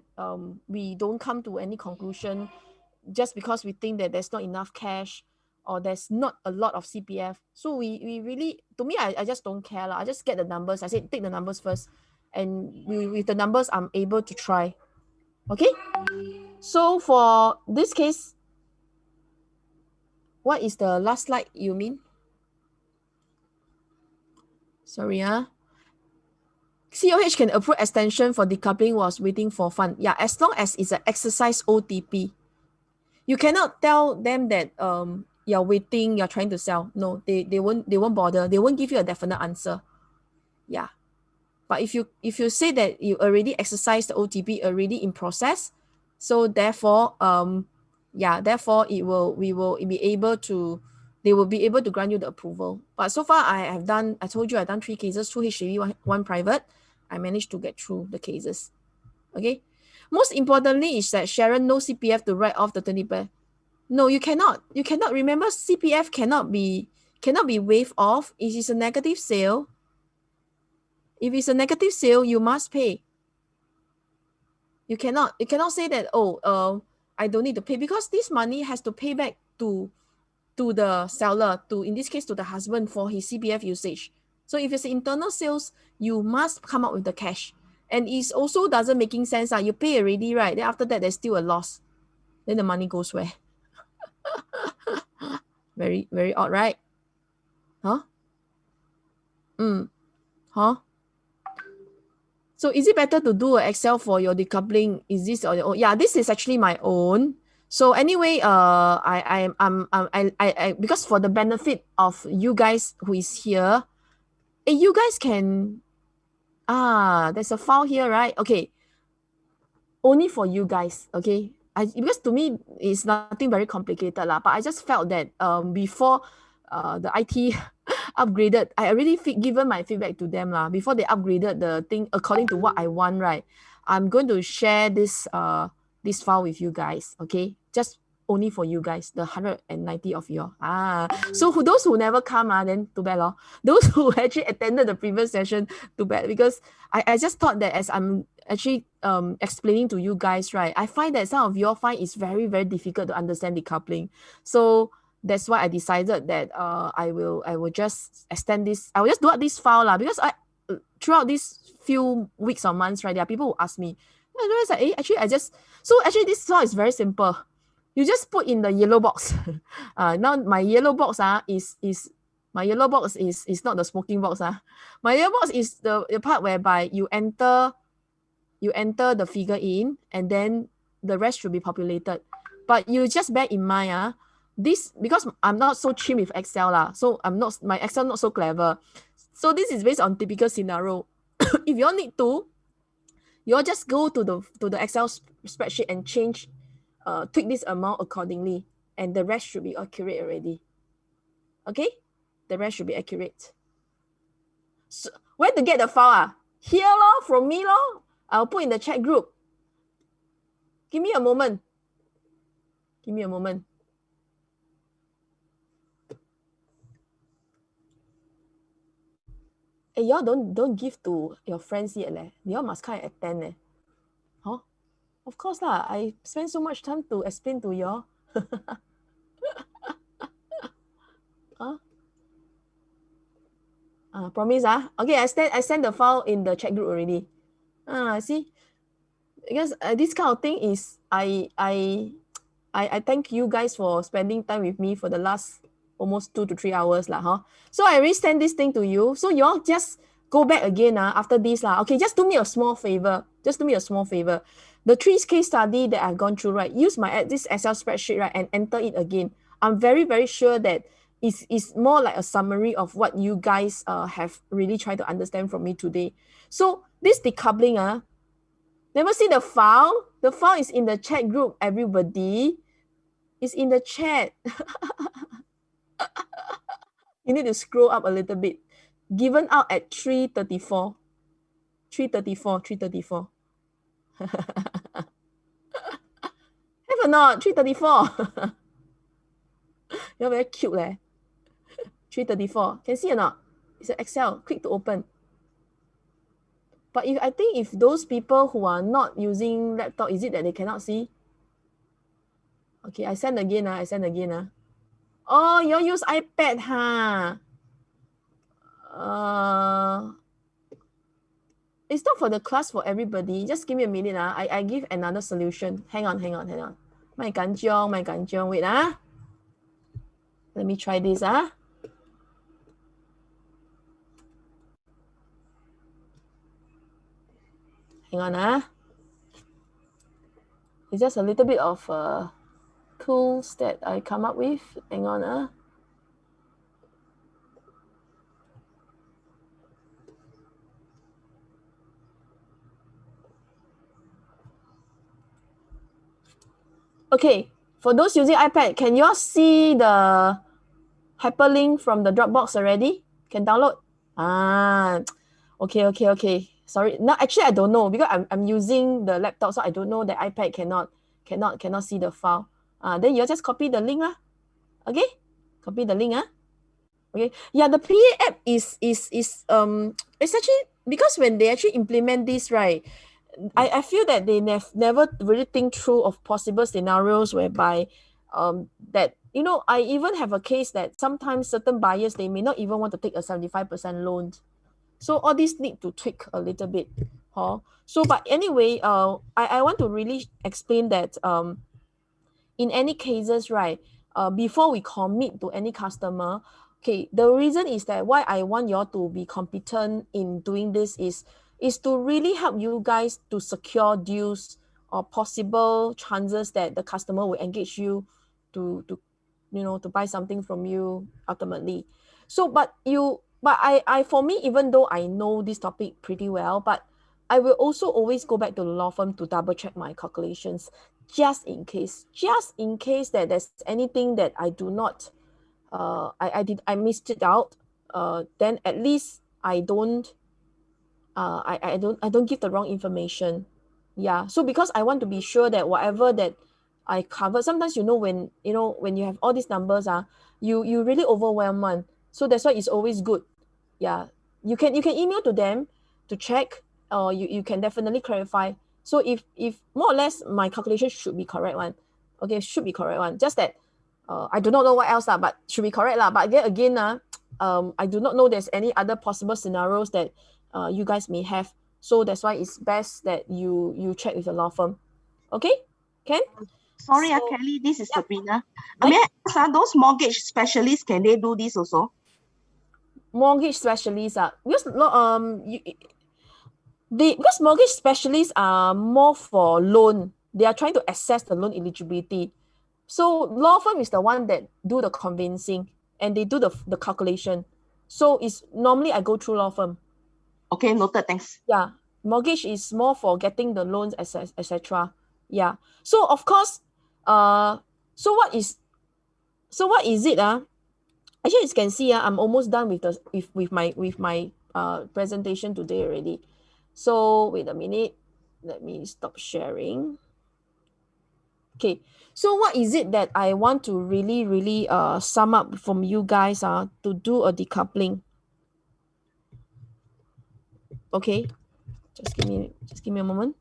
we don't come to any conclusion just because we think that there's not enough cash or there's not a lot of CPF. So we really, to me, I just don't care. I just get the numbers. I said take the numbers first, and with the numbers, I'm able to try. Okay? So for this case, what is the last slide you mean? Sorry, COH can approve extension for decoupling was waiting for fund. Yeah, as long as it's an exercise OTP. You cannot tell them that you're waiting, you're trying to sell. No, they won't bother. They won't give you a definite answer. Yeah. But if you say that you already exercised the OTP already in process, so therefore therefore they will be able to grant you the approval. But so far I told you I've done 3 cases, 2 HDB, one private. I managed to get through the cases. Okay. Most importantly is that Sharon, no CPF to write off the 20%. No, you cannot. You cannot. Remember, CPF cannot be waived off. It is a negative sale. If it's a negative sale, you must pay. You cannot say that, I don't need to pay, because this money has to pay back to the seller, in this case to the husband, for his CPF usage. So if it's internal sales, you must come up with the cash. And it also doesn't making sense. You pay already, right? Then after that, there's still a loss. Then the money goes where? Very, very odd, right? Huh? Huh? So is it better to do an Excel for your decoupling? Is this or your own? Yeah, this is actually my own. So anyway, I because for the benefit of you guys who is here, you guys can, there's a file here, right? Okay. Only for you guys, okay? Because to me, it's nothing very complicated lah. But I just felt that before the IT upgraded, I already given my feedback to them lah. Before they upgraded the thing according to what I want, right? I'm going to share this file with you guys, okay? Just only for you guys, the 190 of you. So those who never come, then too bad lor. Those who actually attended the previous session, too bad, because I just thought that as I'm actually explaining to you guys, right, I find that some of you find it's very, very difficult to understand decoupling. So that's why I decided that I will just extend this. I will just do out this file lah, because throughout these few weeks or months, right, there are people who ask me, actually this file is very simple. You just put in the yellow box. Now my yellow box is not the smoking box. My yellow box is the part whereby you enter the figure in, and then the rest should be populated. But you just bear in mind, this, because I'm not so chim with Excel so my Excel not so clever. So this is based on typical scenario. If you all need to, you all just go to the Excel spreadsheet and change, tweak this amount accordingly, and the rest should be accurate already. Okay, the rest should be accurate. So where to get the file? Here lor, from me lor. I'll put in the chat group. Give me a moment. Hey, y'all don't give to your friends yet leh. Y'all must kind of attend leh. Huh? Of course lah. I spend so much time to explain to y'all. Promise Okay, I send the file in the chat group already. See, because this kind of thing is I thank you guys for spending time with me for the last almost 2 to 3 hours lah, So I already send this thing to you. So you all just go back again after this lah. Okay, just do me a small favor. The 3 case study that I've gone through, right? Use this Excel spreadsheet, right, and enter it again. I'm very, very sure that it's more like a summary of what you guys have really tried to understand from me today. So this decoupling, never see the file? The file is in the chat group, everybody. It's in the chat. You need to scroll up a little bit. Given out at 3:34. 3:34. Have or not? 3:34. You're very cute leh. 3:34. Can see or not? It's an Excel. Quick to open. But I think if those people who are not using laptop, is it that they cannot see? Okay, I send again. Oh, you all use iPad, It's not for the class for everybody. Just give me a minute. I give another solution. Hang on. My kanjiong. Wait. Let me try this. Hang on. It's just a little bit of tools that I come up with. Hang on. Okay, for those using iPad, can you all see the hyperlink from the Dropbox already? Can download? Okay. Sorry. No, actually I don't know because I'm using the laptop, so I don't know that iPad cannot see the file. Then you just copy the link lah. Okay? Copy the link. Okay. Yeah, the PA app is it's actually because when they actually implement this, right, I feel that they never really think through of possible scenarios whereby that I even have a case that sometimes certain buyers they may not even want to take a 75% loan. So all these need to tweak a little bit. So but anyway, I want to really explain that in any cases, right, before we commit to any customer, okay, the reason is that why I want you all to be competent in doing this is to really help you guys to secure deals or possible chances that the customer will engage you to to buy something from you ultimately. So but I for me, even though I know this topic pretty well, but I will also always go back to the law firm to double check my calculations just in case that there's anything that I do not I missed it out, then at least I don't I don't give the wrong information. Yeah, so because I want to be sure that whatever that I cover, sometimes when you have all these numbers, you really overwhelm one. So that's why it's always good. Yeah, you can email to them to check, or you can definitely clarify. So if more or less my calculation should be correct one, okay, should be correct one. Just that I do not know what else but should be correct but again I do not know there's any other possible scenarios that you guys may have. So that's why it's best that you check with the law firm. Okay, can? Sorry, So- Kelly, this is Yeah. Sabrina. May I ask, those mortgage specialists, can they do this also? Mortgage specialists because because mortgage specialists are more for loan. They are trying to assess the loan eligibility. So law firm is the one that do the convincing and they do the calculation. So it's normally I go through law firm. Okay, noted, thanks. Yeah, mortgage is more for getting the loans, etc. Yeah. So of course, so what is it? Actually, as you can see, I'm almost done with my presentation today already. So wait a minute, let me stop sharing. Okay, so what is it that I want to really sum up from you guys to do a decoupling? Okay, just give me a moment.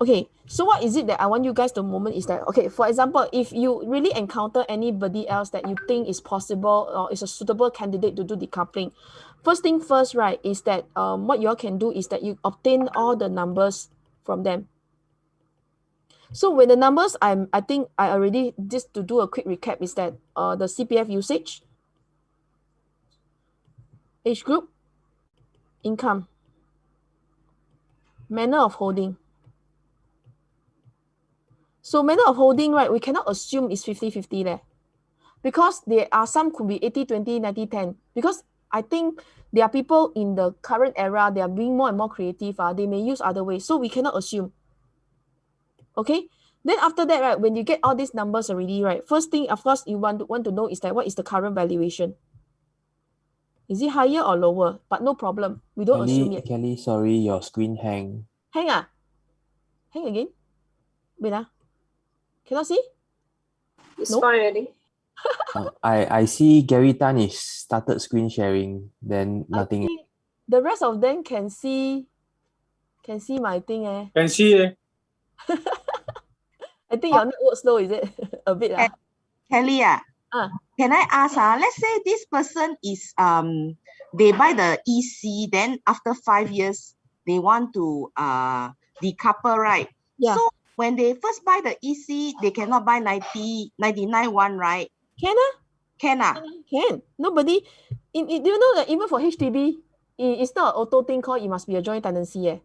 Okay, so what is it that I want you guys to moment is that, okay, for example, if you really encounter anybody else that you think is possible or is a suitable candidate to do decoupling, first thing first, right, is that what you all can do is that you obtain all the numbers from them. So with the numbers, I think I already, just to do a quick recap, is that the CPF usage, age group, income, manner of holding. So manner of holding, right, we cannot assume it's 50-50 there. Because there are some could be 80-20, 90-10. Because I think there are people in the current era, they are being more and more creative. They may use other ways. So we cannot assume. Okay? Then after that, right, when you get all these numbers already, right, first thing, of course, you want to know is that what is the current valuation? Is it higher or lower? But no problem. We don't assume yet. Kelly, sorry, your screen hang. Hang Hang again? Wait Cannot see? It's No? fine already. I see Gary Tan is started screen sharing, then I nothing. think the rest of them can see my thing Can see I think your network slow, is it? A bit Kelly, can I ask, let's say this person is they buy the EC, then after 5 years they want to decouple, right? Yeah. So when they first buy the EC, they cannot buy 99 one, right? Can Can Can. Nobody do you know that even for HDB, it's not an auto thing called it must be a joint tenancy.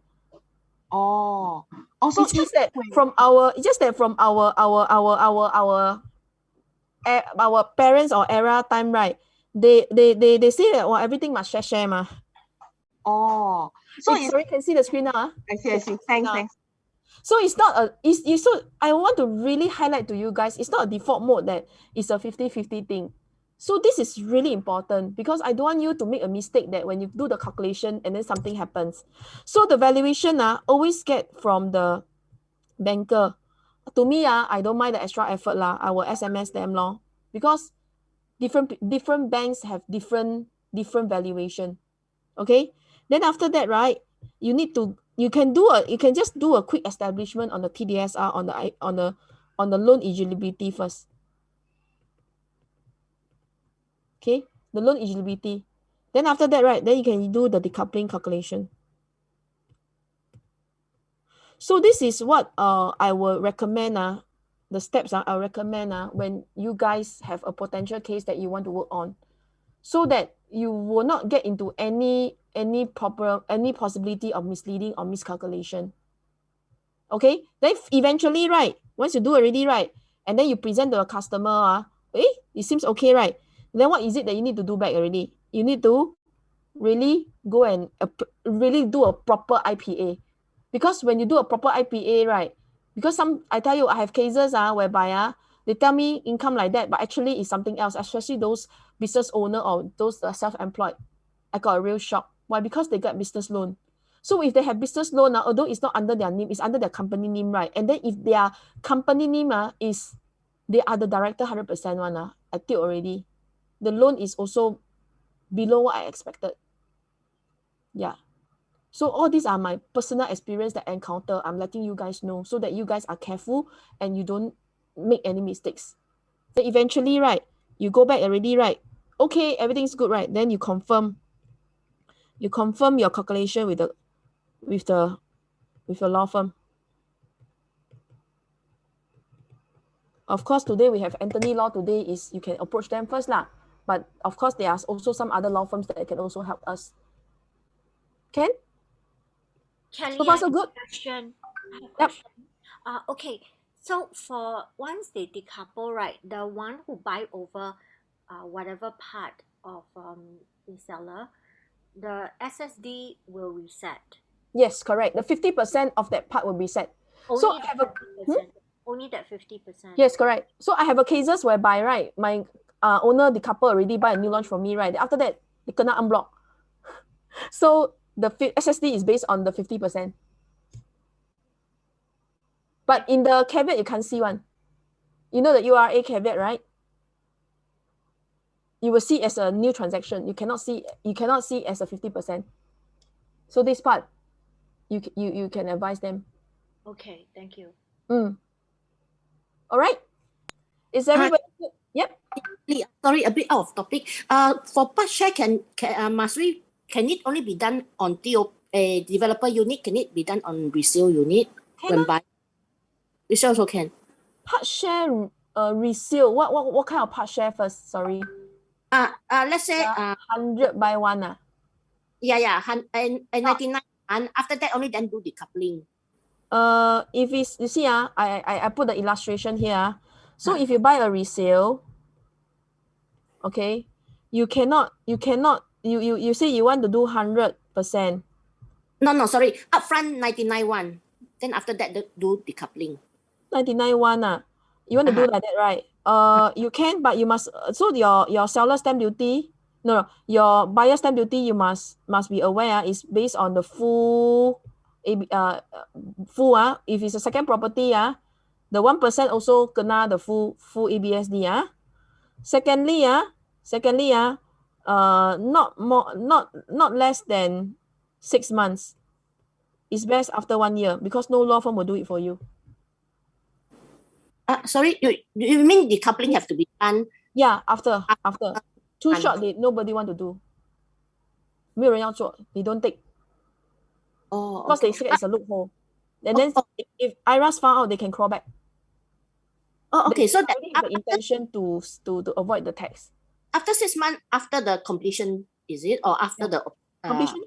Oh, also It's just that from our our parents or era time, right? They say that everything must share ma. Oh, so sorry, can see the screen now. I see. Thanks. So it's not a so I want to really highlight to you guys, it's not a default mode that it's a 50-50 thing. So this is really important because I don't want you to make a mistake that when you do the calculation and then something happens. So the valuation always get from the banker. To me, I don't mind the extra effort lah. I will SMS them lor, because different banks have different valuation. Okay, then after that, right, you can just do a quick establishment on the TDSR on the loan eligibility first. Okay, the loan eligibility. Then after that, right, then you can do the decoupling calculation. So this is what I will recommend the steps I recommend when you guys have a potential case that you want to work on, so that you will not get into any possibility of misleading or miscalculation. Okay, then eventually, right, once you do already, right, and then you present to a customer, it seems okay, right? Then what is it that you need to do back already? You need to really go and really do a proper IPA. Because when you do a proper IPA, right, because I tell you, I have cases whereby they tell me income like that, but actually it's something else, especially those business owner or those self-employed. I got a real shock. Why? Because they got business loan. So if they have business loan, although it's not under their name, it's under their company name, right? And then if their company name is, they are the director 100% one, I tell already, the loan is also below what I expected. Yeah. So all these are my personal experience that I encounter. I'm letting you guys know so that you guys are careful and you don't make any mistakes. Then eventually, right, you go back already, right? Okay, everything's good, right? Then you confirm your calculation with the law firm. Of course, today we have Anthony Law. Today is you can approach them first lah. But of course, there are also some other law firms that can also help us. Ken? Kelly, so far so good. Question. Yep. Okay. So for once they decouple, right, the one who buy over whatever part of the seller, the SSD will reset. Yes, correct. The 50% of that part will be set. So I have only that 50%. Yes, correct. So I have a cases whereby, right, my owner, the couple already buy a new launch from me, right? After that, they cannot unblock. So the SSD is based on the 50%. But in the caveat, you can't see one. You know the URA caveat, right? You will see as a new transaction. You cannot see as a 50%. So this part, you can advise them. Okay, thank you. All right. Is everybody good? Yep. Sorry, a bit out of topic. For part share, can it only be done on developer unit? Can it be done on resale unit? When buy resale also can. Part share resale. What kind of part share first? Sorry. Let's say 100 by 1 Yeah, and 99, and after that only then do decoupling. If it's, you see I put the illustration here. So if you buy a resale, okay, you say you want to do 100%. No, sorry, upfront 99 one, then after that do decoupling. 99 one you want to do like that, right? You can, but you must, so your seller stamp duty, no, your buyer stamp duty, you must be aware is based on the full if it's a second property, the 1% also kena the full ABSD. Secondly, not less than 6 months. It's best after 1 year because no law firm will do it for you. Sorry, you mean decoupling have to be done? Yeah, after. Too short, nobody want to do. 没有人要做, they don't take. Because they say it's a loophole. And then if IRAS found out, they can crawl back. Okay, so that the intention to avoid the tax. After 6 months, after the completion, is it, or after the completion?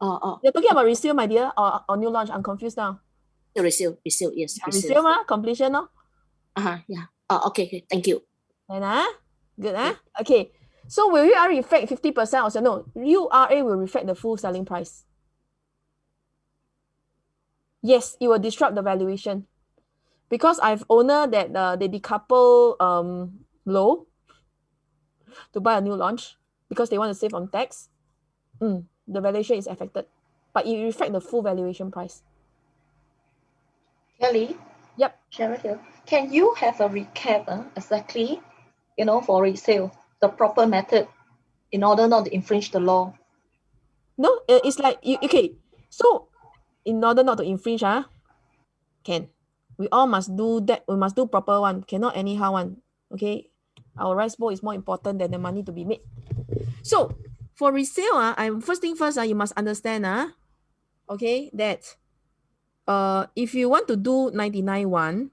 Oh. You're talking about resale, my dear, or new launch? I'm confused now. Resale, yes. Resale, completion, no? Yeah. Okay, thank you. And Good, huh? Okay. So will URA reflect 50% or so? No, URA will reflect the full selling price. Yes, it will disrupt the valuation. Because I've owner that they decouple low to buy a new launch because they want to save on tax. The valuation is affected. But it reflects the full valuation price. Kelly? Yep. Cheryl here. Can you have a recap exactly, for resale, the proper method in order not to infringe the law? No, it's like, okay. So, in order not to infringe, can. We all must do that. We must do proper one. Cannot anyhow one. Okay. Our rice bowl is more important than the money to be made. So, for resale, first thing first, you must understand, okay, that if you want to do 99.1,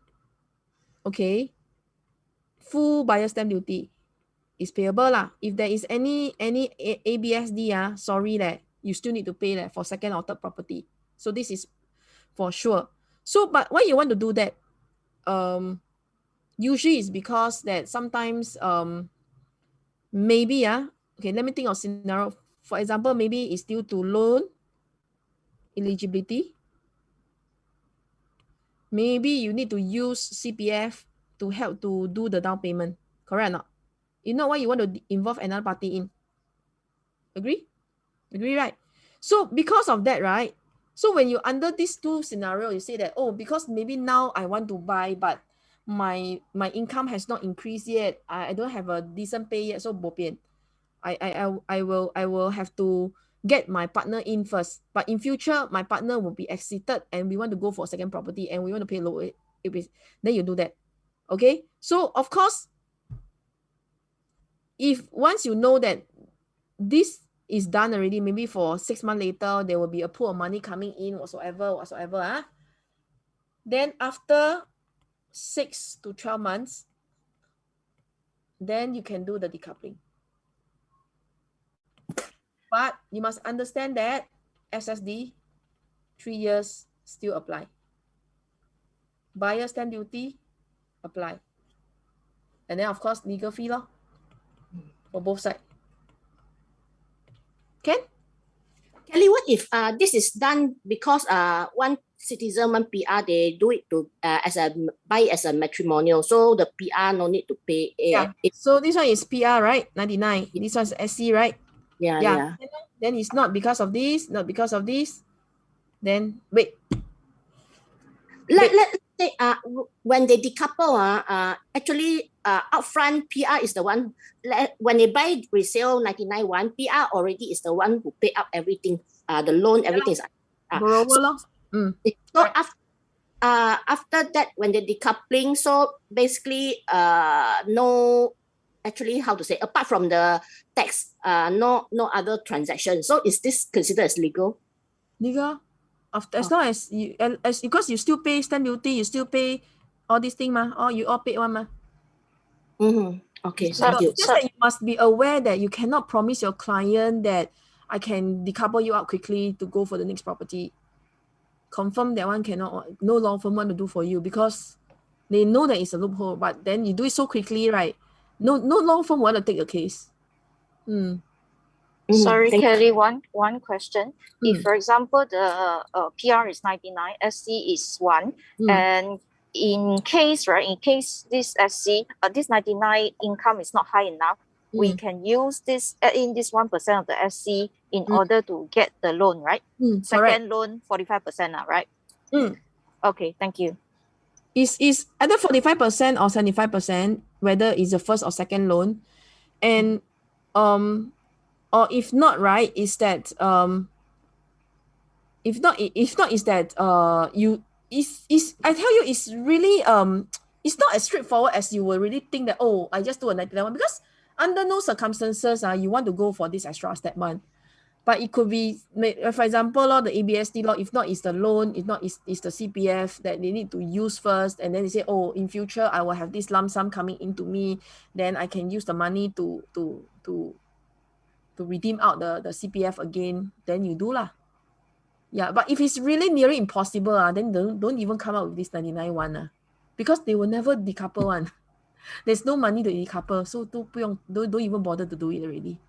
okay, full buyer stamp duty is payable lah. If there is any ABSD, sorry you still need to pay for second or third property. So this is for sure. So, but why you want to do that? Usually it's because that sometimes maybe okay, let me think of scenario. For example, maybe it's due to loan eligibility. Maybe you need to use CPF to help to do the down payment. Correct or not? You know why you want to involve another party in? Agree? Agree, right? So because of that, right? So when you under these two scenario, you say that, because maybe now I want to buy, but my income has not increased yet. I don't have a decent pay yet, so bo pian. I will have to get my partner in first. But in future, my partner will be exited and we want to go for second property and we want to pay low. Then you do that. Okay? So of course, if once you know that this is done already, maybe for 6 months later, there will be a pool of money coming in, whatsoever. Then after 6 to 12 months, then you can do the decoupling. But you must understand that SSD, 3 years still apply. Buyer stamp duty, apply. And then of course, legal fee for both sides. Can? Kelly, what if this is done because one citizen, one PR, they do it to buy as a matrimonial, so the PR no need to pay. So this one is PR, right? 99. This one is SC, right? Yeah. Then it's not because of this, not because of this. Then wait. Let's say when they decouple, actually upfront PR is the one, when they buy resale 99.1, PR already is the one who pay up everything, the loan, everything is borrower. So after that, when they decoupling, so basically no, actually how to say, apart from the tax, no other transaction. So is this considered as legal? Legal. As long as you, because you still pay stamp duty, you still pay all these things, you all pay one, Okay, so just that you must be aware that you cannot promise your client that I can decouple you out quickly to go for the next property. Confirm that one cannot, no law firm want to do for you because they know that it's a loophole, but then you do it so quickly, right? No law firm want to take the case. Sorry, Kelly, one question. If, for example, the PR is 99, SC is 1, and in case this SC, this 99 income is not high enough, we can use this, in this 1% of the SC in order to get the loan, right? Second loan, 45%, right? Okay, thank you. Is either 45% or 75%, whether it's the first or second loan. And or if not, right, is that if not is that you is I tell you, it's really it's not as straightforward as you will really think that, I just do a 99 because under no circumstances you want to go for this extra step one. But it could be, for example, the ABSD law, if not is the loan, if not is the CPF that they need to use first, and then they say, in future I will have this lump sum coming into me, then I can use the money to redeem out the CPF again, then you do lah. Yeah, but if it's really nearly impossible, then don't even come out with this 99 one, because they will never decouple one. There's no money to decouple, so don't even bother to do it already.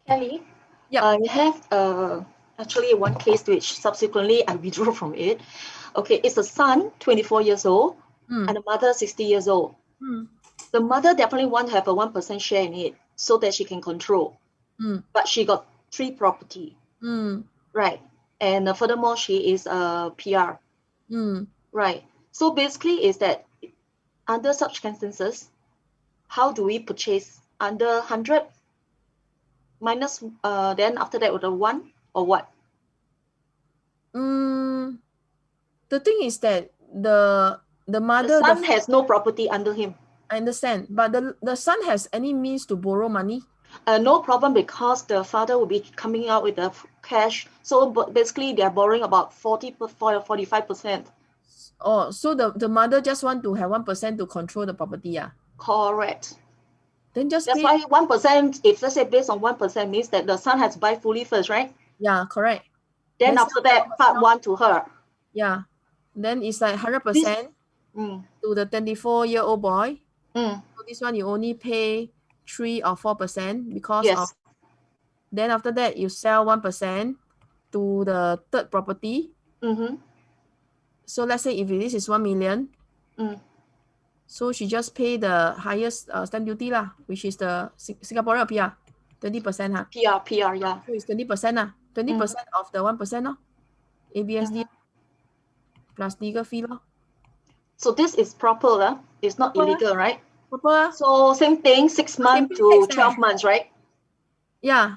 Kelly, Yep. I have actually one case which subsequently I withdrew from it. Okay, it's a son, 24 years old, and a mother, 60 years old. The mother definitely want to have a 1% share in it so that she can control. But she got 3 property. Right. And furthermore, she is a PR. Right. So basically is that under such circumstances, how do we purchase under 100 minus then after that with a 1 or what? The thing is that the mother, the son has no property under him. I understand, but the son has any means to borrow money? No problem, because the father will be coming out with the cash. So basically they are borrowing about 45%. Oh, so the mother just want to have 1% to control the property, yeah? Correct. Then just That's pay. why 1%, if let's say based on 1% means that the son has to buy fully first, right? Yeah, correct. Then after that, part 1 to her. Yeah. Then it's like 100% to the 24-year-old boy. So this one you only pay 3 or 4% because of. Then after that you sell 1% to the third property. So let's say if this is 1 million, so she just pay the highest stamp duty lah, which is the Singaporean or PR, 20%. PR, yeah. So it's 20%. 20% of the 1%, ABSD plus legal fee. So this is proper, it's not illegal, right? Proper. So same thing, 6 months to 12 months, right? Yeah.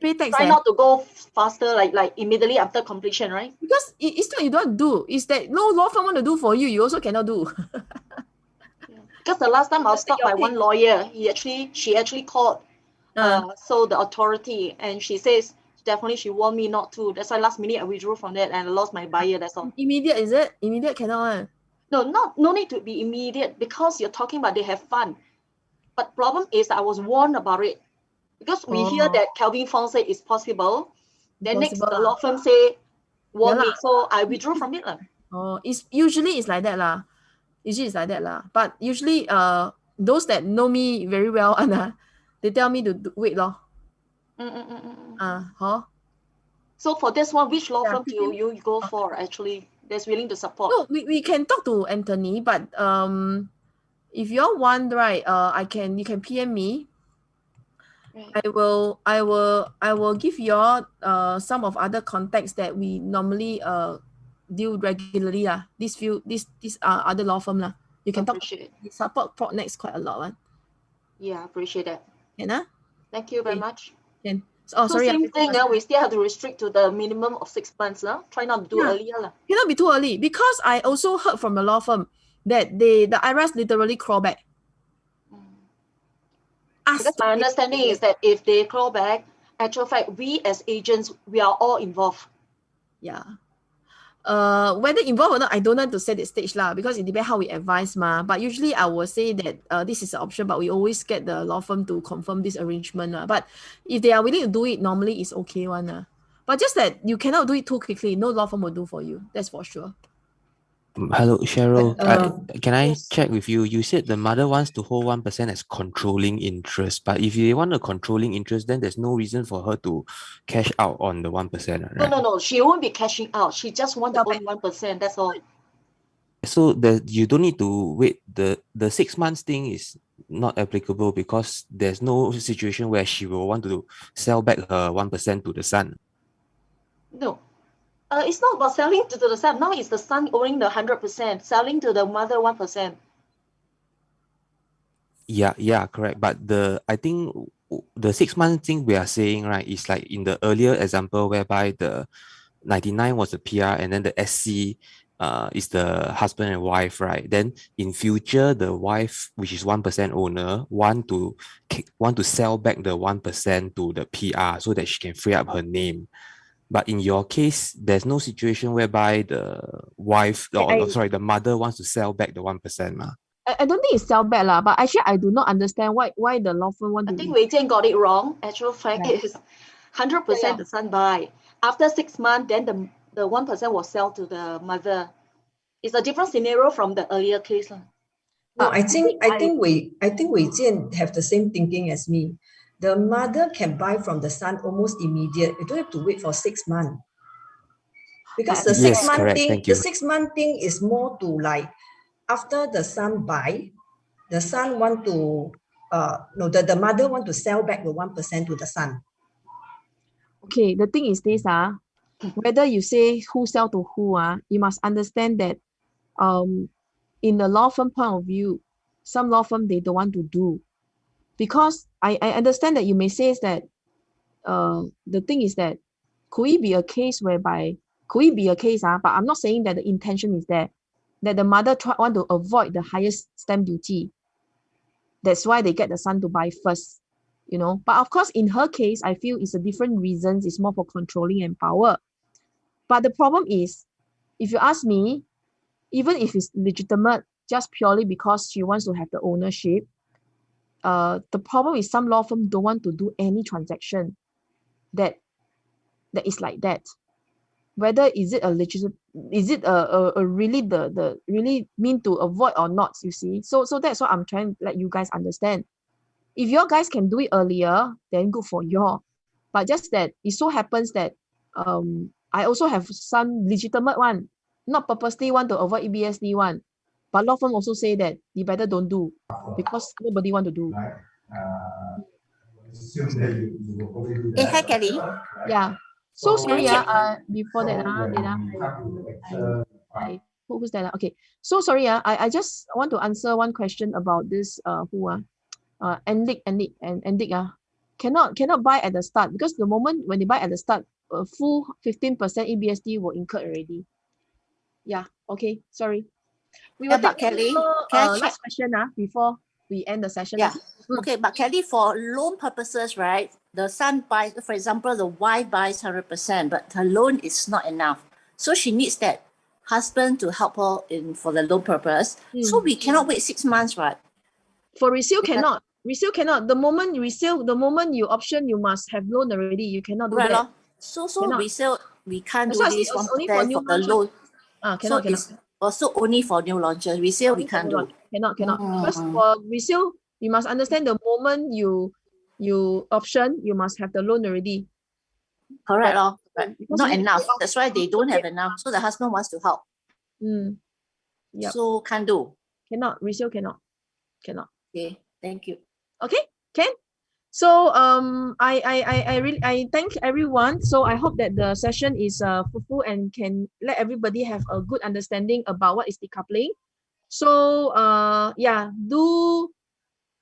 Pay tax. Try not to go faster, like immediately after completion, right? Because it's not you don't do, it's that no law firm want to do for you, you also cannot do. Because the last time I was stopped by one lawyer, she actually called so the authority, and she says definitely she warned me not to. That's why last minute I withdrew from that and I lost my buyer, that's all. Immediate, is it? Immediate cannot. No need to be immediate, because you're talking about they have fun. But problem is I was warned about it. Because we hear that Calvin Fong said it's possible. Then next the law firm say warn me, so I withdrew from it. It's usually it's like that lah. But usually those that know me very well they tell me to wait lor. So for this one, which law firm do you go for actually that's willing to support? No, we can talk to Anthony, but if you all want, right, you can PM me. I will give you all some of other contacts that we normally deal regularly lah. These other law firm lah. You can talk. Support Pronex quite a lot one. Yeah, appreciate that. Can Thank you very much. Can. So same thing, we still have to restrict to the minimum of 6 months. Try not to do earlier. Cannot be too early, because I also heard from the law firm that the IRAS literally crawl back. Because my understanding is that if they crawl back, actual fact, we as agents, we are all involved. Yeah. Whether involved or not, I don't know to set the stage lah, because it depends how we advise ma. But usually I will say that this is an option, but we always get the law firm to confirm this arrangement. But if they are willing to do it, normally it's okay one. But just that you cannot do it too quickly. No law firm will do for you. That's for sure. Hello, Cheryl. Can I check with you? You said the mother wants to hold 1% as controlling interest, but if they want a controlling interest, then there's no reason for her to cash out on the 1%, right? No. She won't be cashing out. She just wants to own 1%. That's all. So you don't need to wait. The 6 months thing is not applicable because there's no situation where she will want to sell back her 1% to the son. No. It's not about selling to the son. Now it's the son owning the 100%, selling to the mother 1%. Yeah, correct. But I think the 6 month thing we are saying, right, is like in the earlier example whereby the 99 was the PR and then the SC is the husband and wife, right? Then in future, the wife, which is 1% owner, want to sell back the 1% to the PR so that she can free up her name. But in your case, there's no situation whereby the wife, the mother wants to sell back the 1%. I don't think it's sell back lah, but actually I do not understand why the law firm want to. I think Wei Jian got it wrong. Actual fact is 100% the son buy. After 6 months, then the 1% will sell to the mother. It's a different scenario from the earlier case. I think Wei Jian have the same thinking as me. The mother can buy from the son almost immediate. You don't have to wait for 6 months. Because the Yes, 6 month correct. thing, Thank the you. 6 month thing is more to like after the son buy, the son want to the mother want to sell back the 1% to the son. Okay, the thing is this, whether you say who sell to who, you must understand that in the law firm point of view, some law firm they don't want to do. Because I understand that you may say is that the thing is that could it be a case whereby but I'm not saying that the intention is there, that the mother want to avoid the highest stamp duty. That's why they get the son to buy first, you know. But of course, in her case, I feel it's a different reasons. It's more for controlling and power. But the problem is, if you ask me, even if it's legitimate, just purely because she wants to have the ownership, the problem is some law firm don't want to do any transaction that is like that. Whether is it a legitimate, is it a really the really mean to avoid or not, you see. So that's what I'm trying to let you guys understand. If your guys can do it earlier, then good for you. But just that it so happens that I also have some legitimate one, not purposely want to avoid EBSD one. But law firm also say that you better don't do because nobody want to do. Hi, Kelly. Yeah. So sorry, before that, who's that? Okay. So sorry, I just want to answer one question about this Endic. Cannot buy at the start because the moment when they buy at the start, full 15% EBSD will incur already. Yeah. Okay. Sorry. We will but take Kelly, can I check? last question before we end the session. Yeah. Okay, but Kelly, for loan purposes, right? The son buys, for example, the wife buys 100%, but her loan is not enough. So she needs that husband to help her for the loan purpose. So we cannot wait 6 months, right? For resale cannot. Resale cannot. The moment you option, you must have loan already. You cannot do Right, that. So resale, we can't That's do why this it's 1% only for new for the launch. loan. Cannot. It's also only for new launches. Resale, we can't do. Cannot. Because for resale, you must understand the moment you option, you must have the loan already. Correct, right. Not enough. That's why they don't have enough. So the husband wants to help. Yep. So can't do. Cannot. Resale cannot. Okay. Thank you. Okay. Can. So I really thank everyone. So I hope that the session is fruitful and can let everybody have a good understanding about what is decoupling. So yeah, do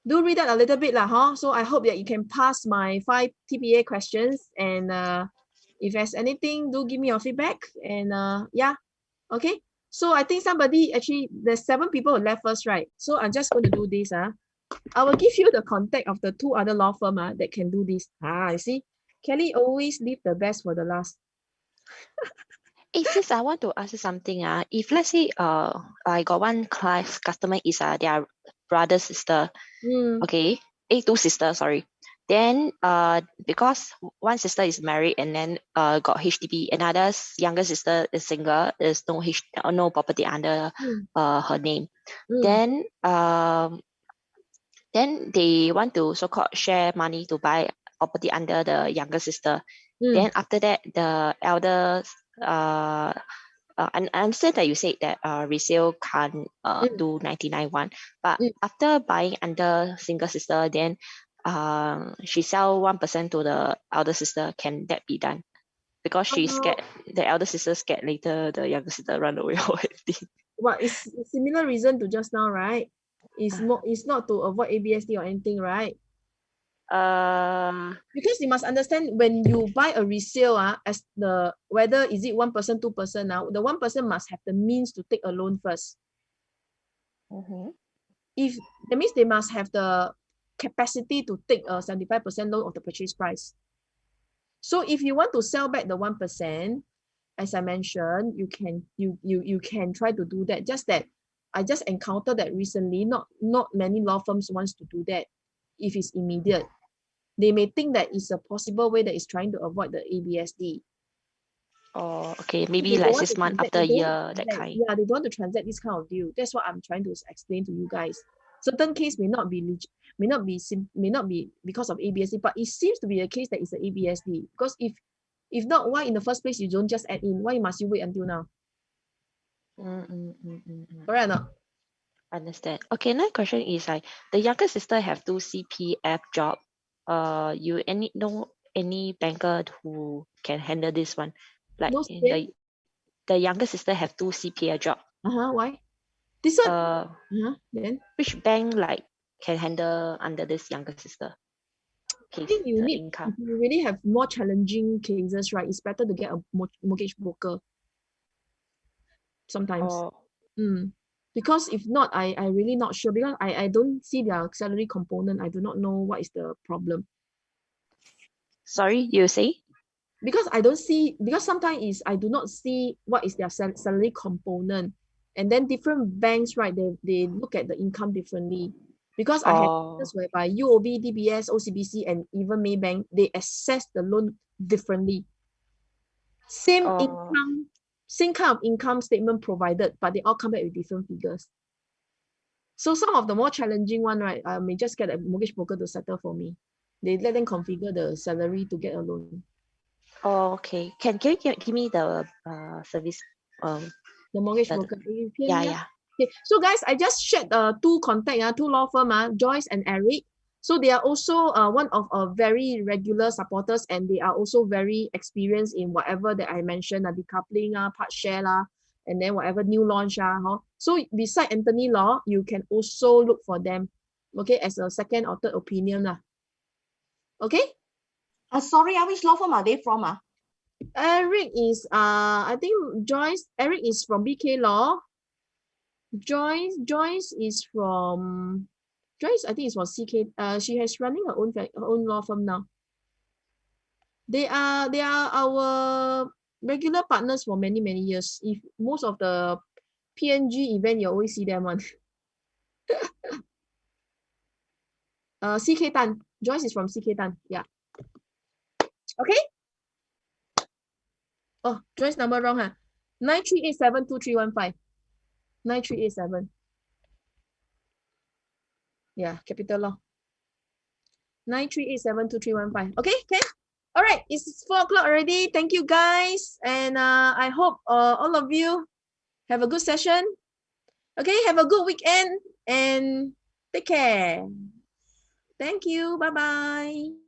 read that a little bit lah, So I hope that you can pass my 5 TPA questions, and if there's anything, do give me your feedback. And yeah, okay. So I think there's 7 people who left first, right? So I'm just going to do this. I will give you the contact of the 2 other law firm that can do this. You see, Kelly always leave the best for the last. Sis, I want to ask you something. If let's say I got one customer is their brother sister. Okay. 2 sisters, sorry. Then because one sister is married and then got HDB, another younger sister is single, there's no property under her name. Then they want to so-called share money to buy property under the younger sister. Then after that, the elders, and I understand that you said that resale can't do 99.1, but after buying under single sister, then she sell 1% to the elder sister. Can that be done? Because she's scared, the elder sister scared later the younger sister run away or anything. Well, it's a similar reason to just now, right? It's not to avoid ABSD or anything, right? Because you must understand when you buy a resale, as the whether is it 1%, 2% now, the 1% must have the means to take a loan first. If that means they must have the capacity to take a 75% loan of the purchase price. So if you want to sell back the 1%, as I mentioned, you can try to do that. Just that I just encountered that recently. Not many law firms wants to do that if it's immediate. They may think that it's a possible way that is trying to avoid the ABSD. Oh, okay. Maybe They like don't want 6 to months transact, after a they don't want year, to that transact. kind. Yeah, they don't want to transact this kind of deal. That's what I'm trying to explain to you guys. Certain case may not be because of ABSD, but it seems to be a case that it's an ABSD. Because if not, why in the first place you don't just add in? Why must you wait until now? Correct or not? Understand. Okay, another question is like the younger sister have 2 CPF job. You know any banker who can handle this one? Like No in spin? the younger sister have 2 CPF job. Why? This one? Then? Which bank like can handle under this younger sister? I Case think you the need, income. if you really have more challenging cases, right? It's better to get a mortgage broker. Sometimes. Because if not, I really not sure, because I don't see their salary component. I do not know what is the problem. Sorry, you say? Because I don't see, because sometimes is I do not see what is their salary component. And then different banks, right, they look at the income differently. Because I have cases whereby UOB, DBS, OCBC, and even Maybank, they assess the loan differently. Same income, same kind of income statement provided, but they all come back with different figures. So some of the more challenging one, right, I may just get a mortgage broker to settle for me. They let them configure the salary to get a loan. Oh, okay. Can you give me the service? The mortgage broker. Yeah. Okay. So guys, I just shared two contact, two law firm, Joyce and Eric. So they are also one of a very regular supporters, and they are also very experienced in whatever that I mentioned, decoupling, part share, and then whatever new launch. So beside Anthony Law, you can also look for them, okay, as a second or third opinion. Okay? Sorry, which law firm are they from? Eric is, I think Joyce, Eric is from BK Law. Joyce is from, I think it's from CK. She has running her own law firm now. They are our regular partners for many years. If most of the PNG event, you always see them one. CK Tan. Joyce is from CK Tan. Yeah. Okay. Oh, Joyce number wrong, 93872315. 9387. Yeah, capital law. 93872315. Okay, okay. All right, it's 4 o'clock already. Thank you guys, and I hope all of you have a good session. Okay, have a good weekend and take care. Thank you. Bye bye.